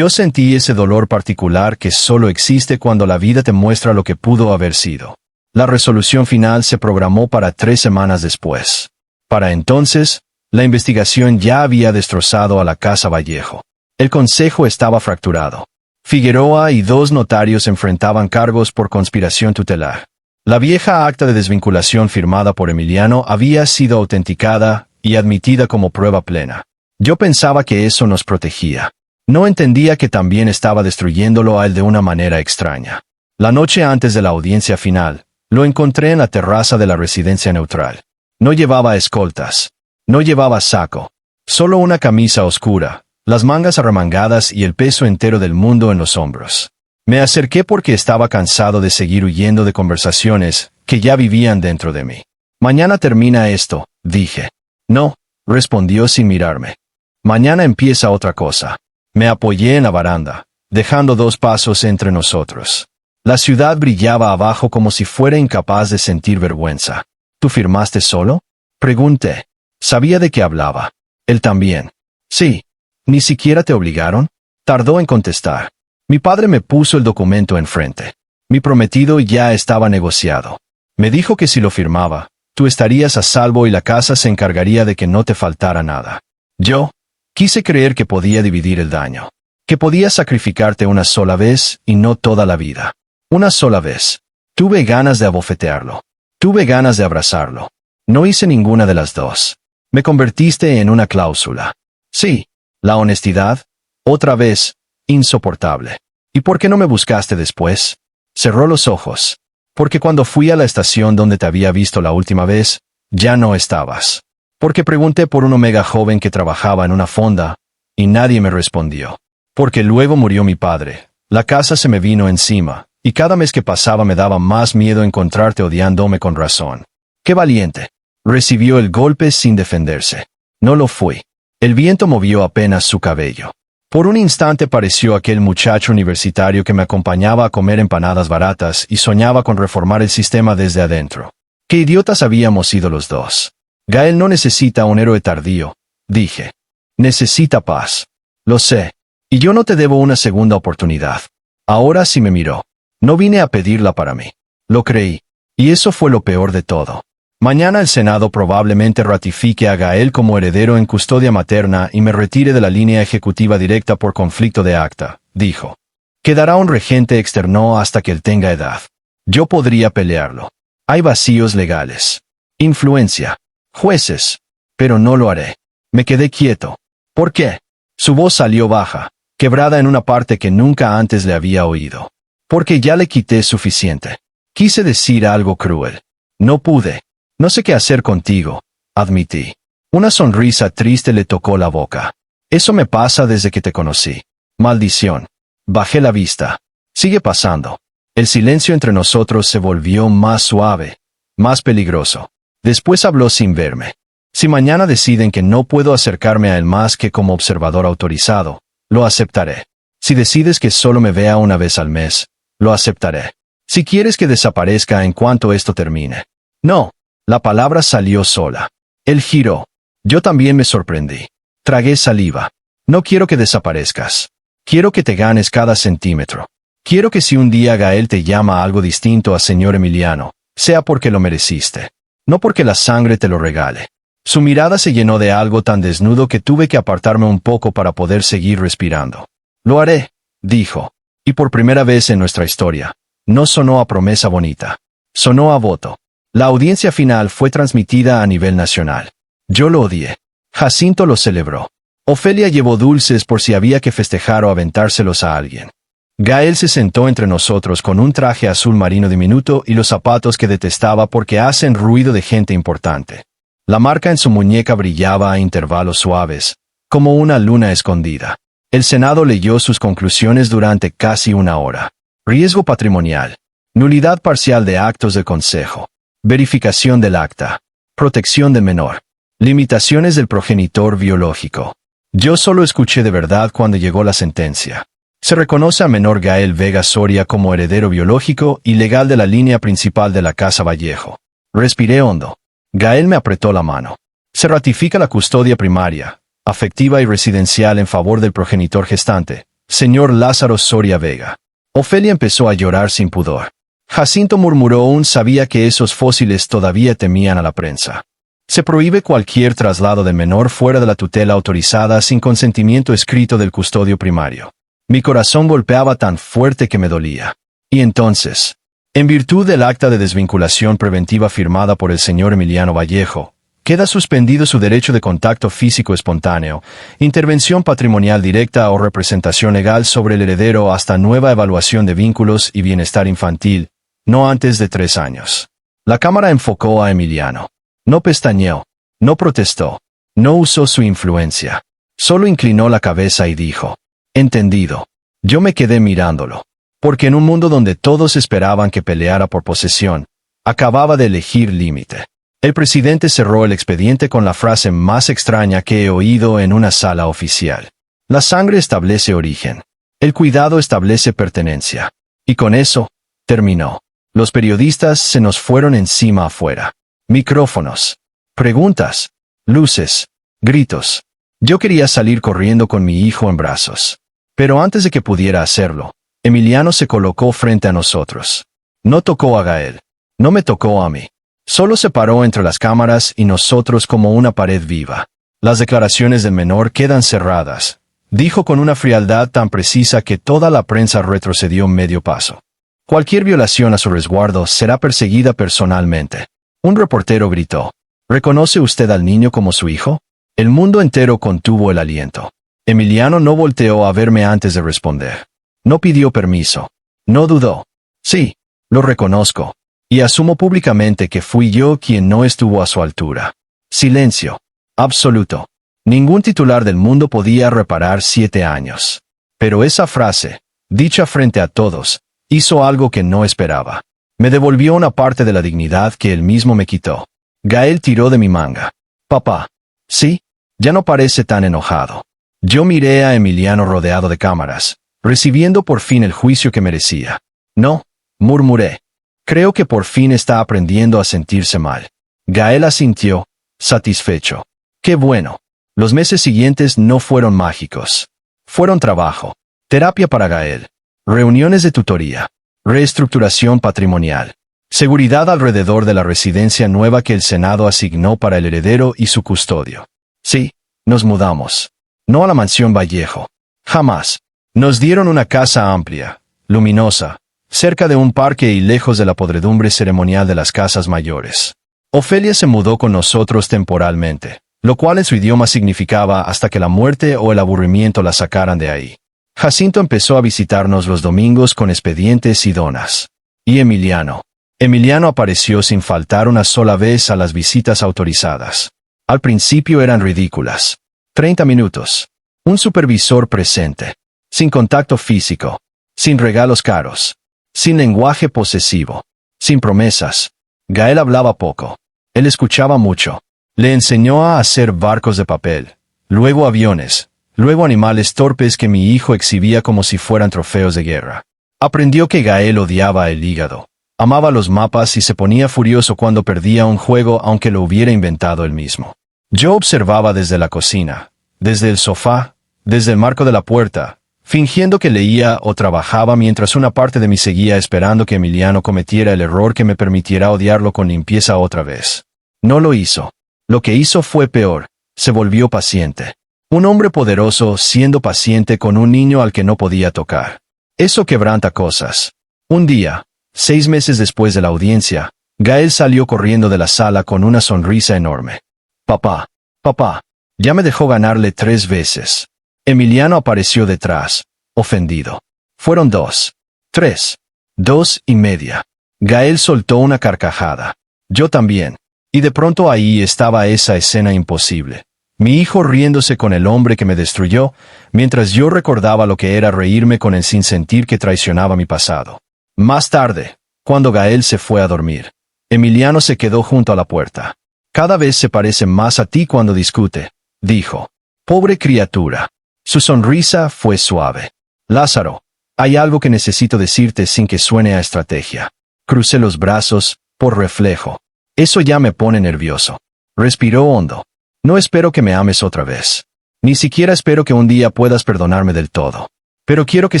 [SPEAKER 1] sentí ese dolor particular que solo existe cuando la vida te muestra lo que pudo haber sido. La resolución final se programó para 3 semanas después. Para entonces, la investigación ya había destrozado a la Casa Vallejo. El consejo estaba fracturado. Figueroa y 2 notarios enfrentaban cargos por conspiración tutelar. La vieja acta de desvinculación firmada por Emiliano había sido autenticada y admitida como prueba plena. Yo pensaba que eso nos protegía. No entendía que también estaba destruyéndolo a él de una manera extraña. La noche antes de la audiencia final, lo encontré en la terraza de la residencia neutral. No llevaba escoltas. No llevaba saco. Solo una camisa oscura, las mangas arremangadas y el peso entero del mundo en los hombros. Me acerqué porque estaba cansado de seguir huyendo de conversaciones que ya vivían dentro de mí. Mañana termina esto, dije. No, respondió sin mirarme. Mañana empieza otra cosa. Me apoyé en la baranda, dejando 2 pasos entre nosotros. La ciudad brillaba abajo como si fuera incapaz de sentir vergüenza. ¿Tú firmaste solo? Pregunté. Sabía de qué hablaba. Él también. Sí. ¿Ni siquiera te obligaron? Tardó en contestar. Mi padre me puso el documento enfrente. Mi prometido ya estaba negociado. Me dijo que si lo firmaba, tú estarías a salvo y la casa se encargaría de que no te faltara nada. Yo quise creer que podía dividir el daño. Que podía sacrificarte una sola vez y no toda la vida. Una sola vez. Tuve ganas de abofetearlo. Tuve ganas de abrazarlo. No hice ninguna de las 2. Me convertiste en una cláusula. Sí, la honestidad, otra vez, insoportable. ¿Y por qué no me buscaste después? Cerró los ojos. Porque cuando fui a la estación donde te había visto la última vez, ya no estabas. Porque pregunté por un omega joven que trabajaba en una fonda, y nadie me respondió. Porque luego murió mi padre, la casa se me vino encima, y cada mes que pasaba me daba más miedo encontrarte odiándome con razón. ¡Qué valiente! Recibió el golpe sin defenderse. No lo fui. El viento movió apenas su cabello. Por un instante pareció aquel muchacho universitario que me acompañaba a comer empanadas baratas y soñaba con reformar el sistema desde adentro. ¡Qué idiotas habíamos sido los 2! Gael no necesita un héroe tardío, dije. Necesita paz. Lo sé. Y yo no te debo una segunda oportunidad. Ahora sí me miró. No vine a pedirla para mí. Lo creí. Y eso fue lo peor de todo. Mañana el Senado probablemente ratifique a Gael como heredero en custodia materna y me retire de la línea ejecutiva directa por conflicto de acta, dijo. Quedará un regente externo hasta que él tenga edad. Yo podría pelearlo. Hay vacíos legales. Influencia. Jueces. Pero no lo haré. Me quedé quieto. ¿Por qué? Su voz salió baja, quebrada en una parte que nunca antes le había oído. Porque ya le quité suficiente. Quise decir algo cruel. No pude. No sé qué hacer contigo, admití. Una sonrisa triste le tocó la boca. Eso me pasa desde que te conocí. Maldición. Bajé la vista. Sigue pasando. El silencio entre nosotros se volvió más suave, más peligroso. Después habló sin verme. Si mañana deciden que no puedo acercarme a él más que como observador autorizado, lo aceptaré. Si decides que solo me vea una vez al mes, lo aceptaré. Si quieres que desaparezca en cuanto esto termine. No. La palabra salió sola. Él giró. Yo también me sorprendí. Tragué saliva. No quiero que desaparezcas. Quiero que te ganes cada centímetro. Quiero que si un día Gael te llama algo distinto a señor Emiliano, sea porque lo mereciste. No porque la sangre te lo regale. Su mirada se llenó de algo tan desnudo que tuve que apartarme un poco para poder seguir respirando. Lo haré, dijo. Y por primera vez en nuestra historia, no sonó a promesa bonita. Sonó a voto. La audiencia final fue transmitida a nivel nacional. Yo lo odié. Jacinto lo celebró. Ofelia llevó dulces por si había que festejar o aventárselos a alguien. Gael se sentó entre nosotros con un traje azul marino diminuto y los zapatos que detestaba porque hacen ruido de gente importante. La marca en su muñeca brillaba a intervalos suaves, como una luna escondida. El Senado leyó sus conclusiones durante casi una hora. Riesgo patrimonial. Nulidad parcial de actos del Consejo. Verificación del acta. Protección del menor. Limitaciones del progenitor biológico. Yo solo escuché de verdad cuando llegó la sentencia. Se reconoce a menor Gael Vega Soria como heredero biológico y legal de la línea principal de la Casa Vallejo. Respiré hondo. Gael me apretó la mano. Se ratifica la custodia primaria, afectiva y residencial en favor del progenitor gestante, señor Lázaro Soria Vega. Ofelia empezó a llorar sin pudor. Jacinto murmuró sabía que esos fósiles todavía temían a la prensa. Se prohíbe cualquier traslado de menor fuera de la tutela autorizada sin consentimiento escrito del custodio primario. Mi corazón golpeaba tan fuerte que me dolía. Y entonces, en virtud del acta de desvinculación preventiva firmada por el señor Emiliano Vallejo, queda suspendido su derecho de contacto físico espontáneo, intervención patrimonial directa o representación legal sobre el heredero hasta nueva evaluación de vínculos y bienestar infantil, no antes de 3 años. La Cámara enfocó a Emiliano. No pestañeó, no protestó, no usó su influencia. Solo inclinó la cabeza y dijo: entendido. Yo me quedé mirándolo. Porque en un mundo donde todos esperaban que peleara por posesión, acababa de elegir límite. El presidente cerró el expediente con la frase más extraña que he oído en una sala oficial. La sangre establece origen. El cuidado establece pertenencia. Y con eso, terminó. Los periodistas se nos fueron encima afuera. Micrófonos. Preguntas. Luces. Gritos. Yo quería salir corriendo con mi hijo en brazos. Pero antes de que pudiera hacerlo, Emiliano se colocó frente a nosotros. No tocó a Gael. No me tocó a mí. Solo se paró entre las cámaras y nosotros como una pared viva. Las declaraciones del menor quedan cerradas, dijo con una frialdad tan precisa que toda la prensa retrocedió medio paso. Cualquier violación a su resguardo será perseguida personalmente. Un reportero gritó: ¿reconoce usted al niño como su hijo? El mundo entero contuvo el aliento. Emiliano no volteó a verme antes de responder. No pidió permiso. No dudó. Sí, lo reconozco. Y asumo públicamente que fui yo quien no estuvo a su altura. Silencio. Absoluto. Ningún titular del mundo podía reparar 7 años. Pero esa frase, dicha frente a todos, hizo algo que no esperaba. Me devolvió una parte de la dignidad que él mismo me quitó. Gael tiró de mi manga. Papá. Sí, ya no parece tan enojado. Yo miré a Emiliano rodeado de cámaras, recibiendo por fin el juicio que merecía. No, murmuré. Creo que por fin está aprendiendo a sentirse mal. Gael asintió, satisfecho. Qué bueno. Los meses siguientes no fueron mágicos. Fueron trabajo, terapia para Gael, reuniones de tutoría, reestructuración patrimonial, seguridad alrededor de la residencia nueva que el Senado asignó para el heredero y su custodio. Sí, nos mudamos. No a la mansión Vallejo. Jamás. Nos dieron una casa amplia, luminosa, cerca de un parque y lejos de la podredumbre ceremonial de las casas mayores. Ofelia se mudó con nosotros temporalmente, lo cual en su idioma significaba hasta que la muerte o el aburrimiento la sacaran de ahí. Jacinto empezó a visitarnos los domingos con expedientes y donas. Y Emiliano. Emiliano apareció sin faltar una sola vez a las visitas autorizadas. Al principio eran ridículas. 30 minutos. Un supervisor presente. Sin contacto físico. Sin regalos caros. Sin lenguaje posesivo. Sin promesas. Gael hablaba poco. Él escuchaba mucho. Le enseñó a hacer barcos de papel. Luego aviones. Luego animales torpes que mi hijo exhibía como si fueran trofeos de guerra. Aprendió que Gael odiaba el hígado. Amaba los mapas y se ponía furioso cuando perdía un juego aunque lo hubiera inventado él mismo. Yo observaba desde la cocina, desde el sofá, desde el marco de la puerta, fingiendo que leía o trabajaba mientras una parte de mí seguía esperando que Emiliano cometiera el error que me permitiera odiarlo con limpieza otra vez. No lo hizo. Lo que hizo fue peor. Se volvió paciente. Un hombre poderoso siendo paciente con un niño al que no podía tocar. Eso quebranta cosas. Un día, 6 meses después de la audiencia, Gael salió corriendo de la sala con una sonrisa enorme. Papá, papá, ya me dejó ganarle 3 veces. Emiliano apareció detrás, ofendido. Fueron 2. 3. 2:30. Gael soltó una carcajada. Yo también. Y de pronto ahí estaba esa escena imposible. Mi hijo riéndose con el hombre que me destruyó, mientras yo recordaba lo que era reírme con el sinsentido que traicionaba mi pasado. Más tarde, cuando Gael se fue a dormir, Emiliano se quedó junto a la puerta. Cada vez se parece más a ti cuando discute, dijo. Pobre criatura. Su sonrisa fue suave. Lázaro, hay algo que necesito decirte sin que suene a estrategia. Crucé los brazos, por reflejo. Eso ya me pone nervioso. Respiró hondo. No espero que me ames otra vez. Ni siquiera espero que un día puedas perdonarme del todo. Pero quiero que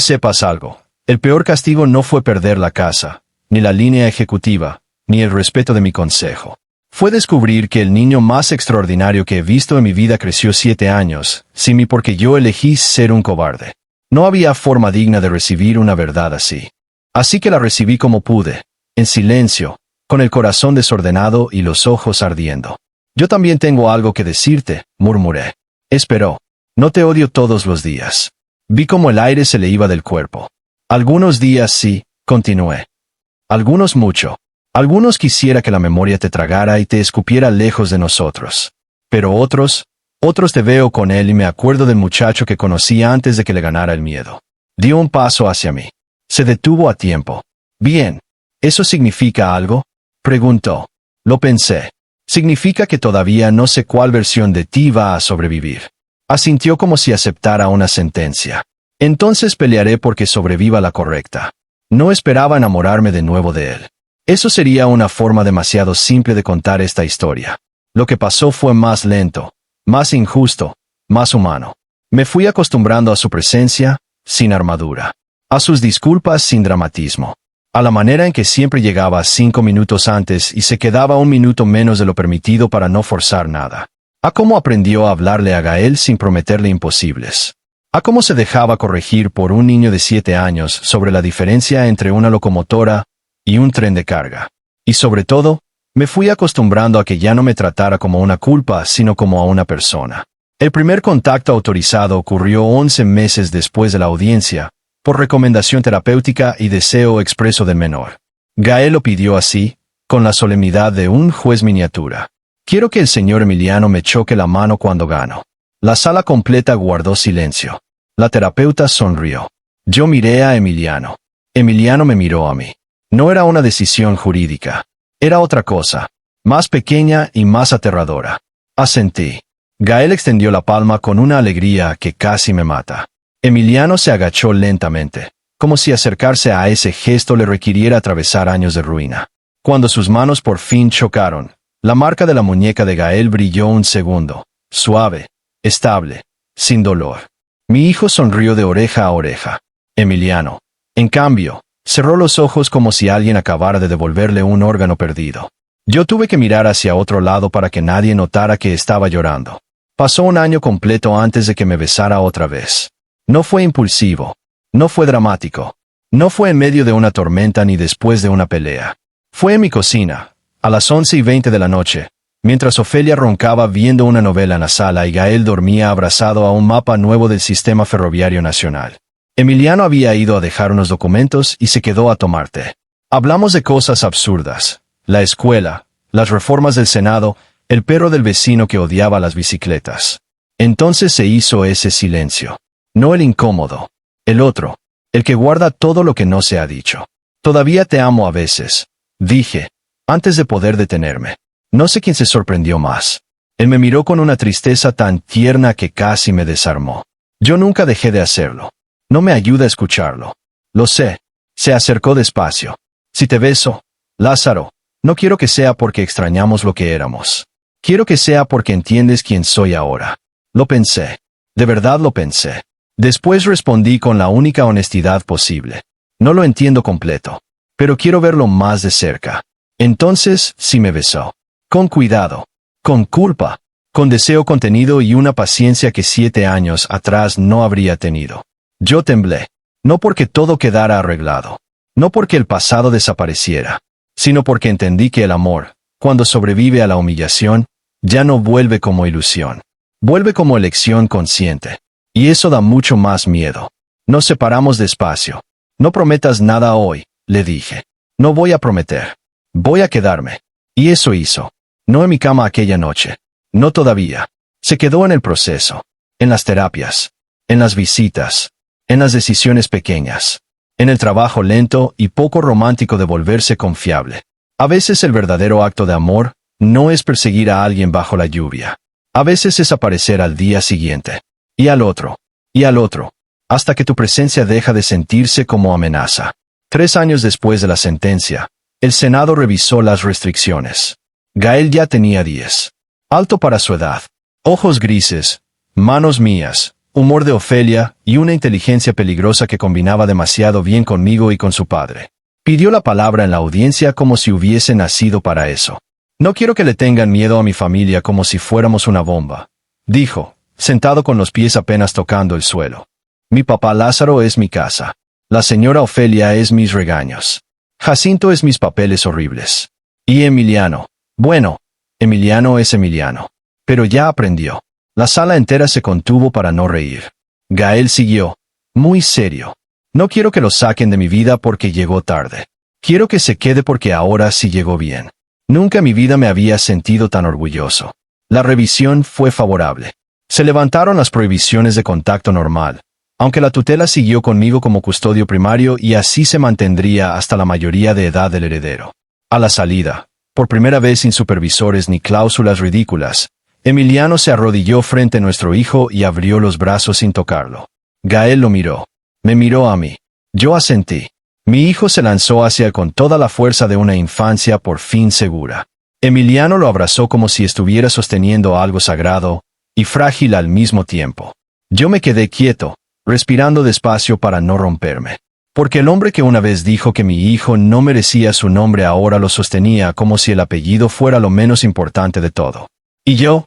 [SPEAKER 1] sepas algo. El peor castigo no fue perder la casa, ni la línea ejecutiva, ni el respeto de mi consejo. Fue descubrir que el niño más extraordinario que he visto en mi vida creció 7 años, sin mí porque yo elegí ser un cobarde. No había forma digna de recibir una verdad así. Así que la recibí como pude, en silencio, con el corazón desordenado y los ojos ardiendo. Yo también tengo algo que decirte, murmuré. Esperó. No te odio todos los días. Vi cómo el aire se le iba del cuerpo. Algunos días sí, continué. Algunos mucho. Algunos quisiera que la memoria te tragara y te escupiera lejos de nosotros. Pero otros te veo con él y me acuerdo del muchacho que conocí antes de que le ganara el miedo. Dio un paso hacia mí. Se detuvo a tiempo. Bien. ¿Eso significa algo? Preguntó. Lo pensé. Significa que todavía no sé cuál versión de ti va a sobrevivir. Asintió como si aceptara una sentencia. Entonces pelearé porque sobreviva la correcta. No esperaba enamorarme de nuevo de él. Eso sería una forma demasiado simple de contar esta historia. Lo que pasó fue más lento, más injusto, más humano. Me fui acostumbrando a su presencia, sin armadura. A sus disculpas sin dramatismo. A la manera en que siempre llegaba 5 minutos antes y se quedaba 1 minuto menos de lo permitido para no forzar nada. A cómo aprendió a hablarle a Gael sin prometerle imposibles. A cómo se dejaba corregir por un niño de 7 años sobre la diferencia entre una locomotora y un tren de carga. Y sobre todo, me fui acostumbrando a que ya no me tratara como una culpa, sino como a una persona. El primer contacto autorizado ocurrió 11 meses después de la audiencia, por recomendación terapéutica y deseo expreso del menor. Gael lo pidió así, con la solemnidad de un juez miniatura. Quiero que el señor Emiliano me choque la mano cuando gano. La sala completa guardó silencio. La terapeuta sonrió. Yo miré a Emiliano. Emiliano me miró a mí. No era una decisión jurídica. Era otra cosa, más pequeña y más aterradora. Asentí. Gael extendió la palma con una alegría que casi me mata. Emiliano se agachó lentamente, como si acercarse a ese gesto le requiriera atravesar años de ruina. Cuando sus manos por fin chocaron, la marca de la muñeca de Gael brilló un segundo, suave, estable, sin dolor. Mi hijo sonrió de oreja a oreja. Emiliano, en cambio, cerró los ojos como si alguien acabara de devolverle un órgano perdido. Yo tuve que mirar hacia otro lado para que nadie notara que estaba llorando. Pasó un año completo antes de que me besara otra vez. No fue impulsivo. No fue dramático. No fue en medio de una tormenta ni después de una pelea. Fue en mi cocina, a las 11:20 de la noche, mientras Ofelia roncaba viendo una novela en la sala y Gael dormía abrazado a un mapa nuevo del Sistema Ferroviario Nacional. Emiliano había ido a dejar unos documentos y se quedó a tomar té. Hablamos de cosas absurdas. La escuela, las reformas del Senado, el perro del vecino que odiaba las bicicletas. Entonces se hizo ese silencio. No el incómodo. El otro. El que guarda todo lo que no se ha dicho. Todavía te amo a veces, dije, antes de poder detenerme. No sé quién se sorprendió más. Él me miró con una tristeza tan tierna que casi me desarmó. Yo nunca dejé de hacerlo. No me ayuda a escucharlo. Lo sé. Se acercó despacio. Si te beso, Lázaro, no quiero que sea porque extrañamos lo que éramos. Quiero que sea porque entiendes quién soy ahora. Lo pensé. De verdad lo pensé. Después respondí con la única honestidad posible. No lo entiendo completo, pero quiero verlo más de cerca. Entonces, sí me besó. Con cuidado. Con culpa. Con deseo contenido y una paciencia que 7 años atrás no habría tenido. Yo temblé. No porque todo quedara arreglado. No porque el pasado desapareciera, sino porque entendí que el amor, cuando sobrevive a la humillación, ya no vuelve como ilusión. Vuelve como elección consciente. Y eso da mucho más miedo. Nos separamos despacio. No prometas nada hoy, le dije. No voy a prometer. Voy a quedarme. Y eso hizo. No en mi cama aquella noche. No todavía. Se quedó en el proceso. En las terapias. En las visitas. En las decisiones pequeñas. En el trabajo lento y poco romántico de volverse confiable. A veces el verdadero acto de amor no es perseguir a alguien bajo la lluvia. A veces es aparecer al día siguiente. Y al otro. Y al otro. Hasta que tu presencia deja de sentirse como amenaza. 3 años después de la sentencia, el Senado revisó las restricciones. Gael ya tenía 10. Alto para su edad. Ojos grises. Manos mías. Humor de Ofelia y una inteligencia peligrosa que combinaba demasiado bien conmigo y con su padre. Pidió la palabra en la audiencia como si hubiese nacido para eso. No quiero que le tengan miedo a mi familia como si fuéramos una bomba, dijo, sentado con los pies apenas tocando el suelo. Mi papá Lázaro es mi casa. La señora Ofelia es mis regaños. Jacinto es mis papeles horribles. Y Emiliano. Bueno, Emiliano es Emiliano. Pero ya aprendió. La sala entera se contuvo para no reír. Gael siguió. Muy serio. No quiero que lo saquen de mi vida porque llegó tarde. Quiero que se quede porque ahora sí llegó bien. Nunca en mi vida me había sentido tan orgulloso. La revisión fue favorable. Se levantaron las prohibiciones de contacto normal, aunque la tutela siguió conmigo como custodio primario y así se mantendría hasta la mayoría de edad del heredero. A la salida, por primera vez sin supervisores ni cláusulas ridículas, Emiliano se arrodilló frente a nuestro hijo y abrió los brazos sin tocarlo. Gael lo miró. Me miró a mí. Yo asentí. Mi hijo se lanzó hacia él con toda la fuerza de una infancia por fin segura. Emiliano lo abrazó como si estuviera sosteniendo algo sagrado y frágil al mismo tiempo. Yo me quedé quieto, respirando despacio para no romperme. Porque el hombre que una vez dijo que mi hijo no merecía su nombre ahora lo sostenía como si el apellido fuera lo menos importante de todo. Y yo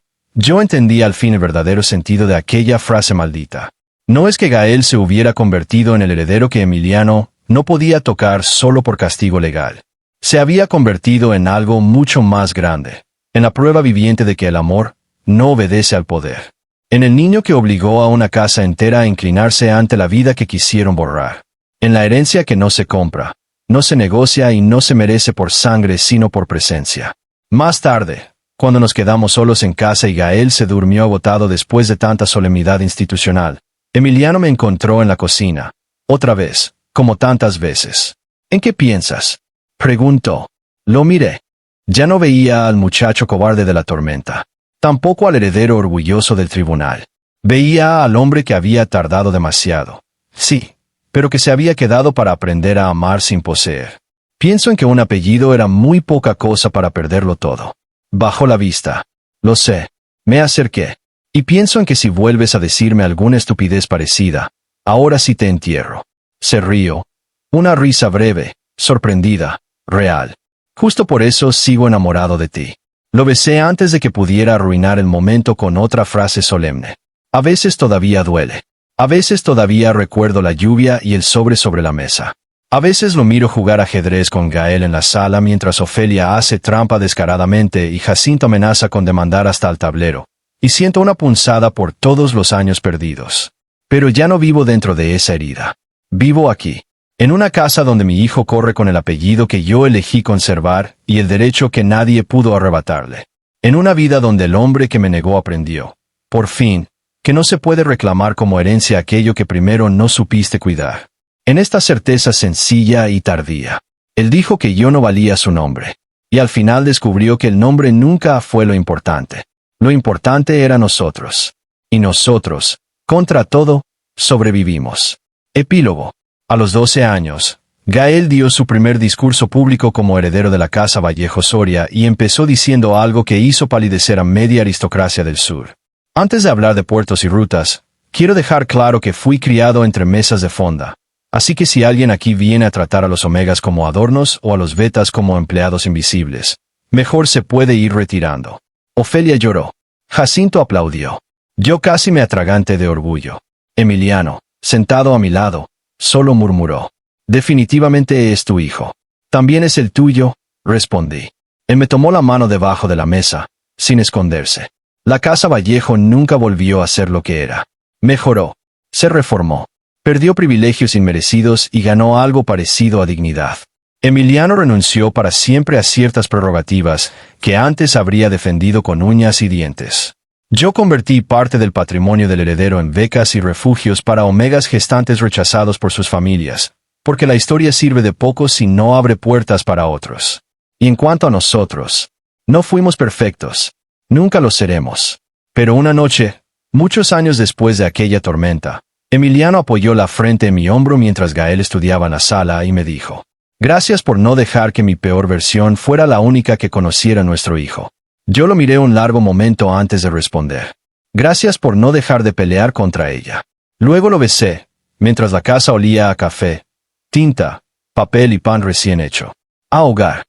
[SPEAKER 1] entendí al fin el verdadero sentido de aquella frase maldita. No es que Gael se hubiera convertido en el heredero que Emiliano no podía tocar solo por castigo legal. Se había convertido en algo mucho más grande, en la prueba viviente de que el amor no obedece al poder. En el niño que obligó a una casa entera a inclinarse ante la vida que quisieron borrar. En la herencia que no se compra, no se negocia y no se merece por sangre sino por presencia. Más tarde, cuando nos quedamos solos en casa y Gael se durmió agotado después de tanta solemnidad institucional, Emiliano me encontró en la cocina. Otra vez, como tantas veces. ¿En qué piensas?, preguntó. Lo miré. Ya no veía al muchacho cobarde de la tormenta. Tampoco al heredero orgulloso del tribunal. Veía al hombre que había tardado demasiado. Sí, pero que se había quedado para aprender a amar sin poseer. Pienso en que un apellido era muy poca cosa para perderlo todo. Bajó la vista. Lo sé. Me acerqué. Y pienso en que si vuelves a decirme alguna estupidez parecida, ahora sí te entierro. Se rió. Una risa breve, sorprendida, real. Justo por eso sigo enamorado de ti. Lo besé antes de que pudiera arruinar el momento con otra frase solemne. A veces todavía duele. A veces todavía recuerdo la lluvia y el sobre la mesa. A veces lo miro jugar ajedrez con Gael en la sala mientras Ofelia hace trampa descaradamente y Jacinto amenaza con demandar hasta el tablero. Y siento una punzada por todos los años perdidos. Pero ya no vivo dentro de esa herida. Vivo aquí, en una casa donde mi hijo corre con el apellido que yo elegí conservar y el derecho que nadie pudo arrebatarle. En una vida donde el hombre que me negó aprendió, por fin, que no se puede reclamar como herencia aquello que primero no supiste cuidar. En esta certeza sencilla y tardía, él dijo que yo no valía su nombre, y al final descubrió que el nombre nunca fue lo importante. Lo importante era nosotros. Y nosotros, contra todo, sobrevivimos. Epílogo. A los 12 años, Gael dio su primer discurso público como heredero de la Casa Vallejo Soria y empezó diciendo algo que hizo palidecer a media aristocracia del sur. Antes de hablar de puertos y rutas, quiero dejar claro que fui criado entre mesas de fonda. Así que si alguien aquí viene a tratar a los omegas como adornos o a los betas como empleados invisibles, mejor se puede ir retirando. Ofelia lloró. Jacinto aplaudió. Yo casi me atraganté de orgullo. Emiliano, sentado a mi lado, Solo murmuró. Definitivamente es tu hijo. También es el tuyo, respondí. Él me tomó la mano debajo de la mesa, sin esconderse. La casa Vallejo nunca volvió a ser lo que era. Mejoró. Se reformó. Perdió privilegios inmerecidos y ganó algo parecido a dignidad. Emiliano renunció para siempre a ciertas prerrogativas que antes habría defendido con uñas y dientes. Yo convertí parte del patrimonio del heredero en becas y refugios para omegas gestantes rechazados por sus familias, porque la historia sirve de poco si no abre puertas para otros. Y en cuanto a nosotros, no fuimos perfectos. Nunca lo seremos. Pero una noche, muchos años después de aquella tormenta, Emiliano apoyó la frente en mi hombro mientras Gael estudiaba en la sala y me dijo: «Gracias por no dejar que mi peor versión fuera la única que conociera a nuestro hijo». Yo lo miré un largo momento antes de responder. Gracias por no dejar de pelear contra ella. Luego lo besé, mientras la casa olía a café, tinta, papel y pan recién hecho. A hogar.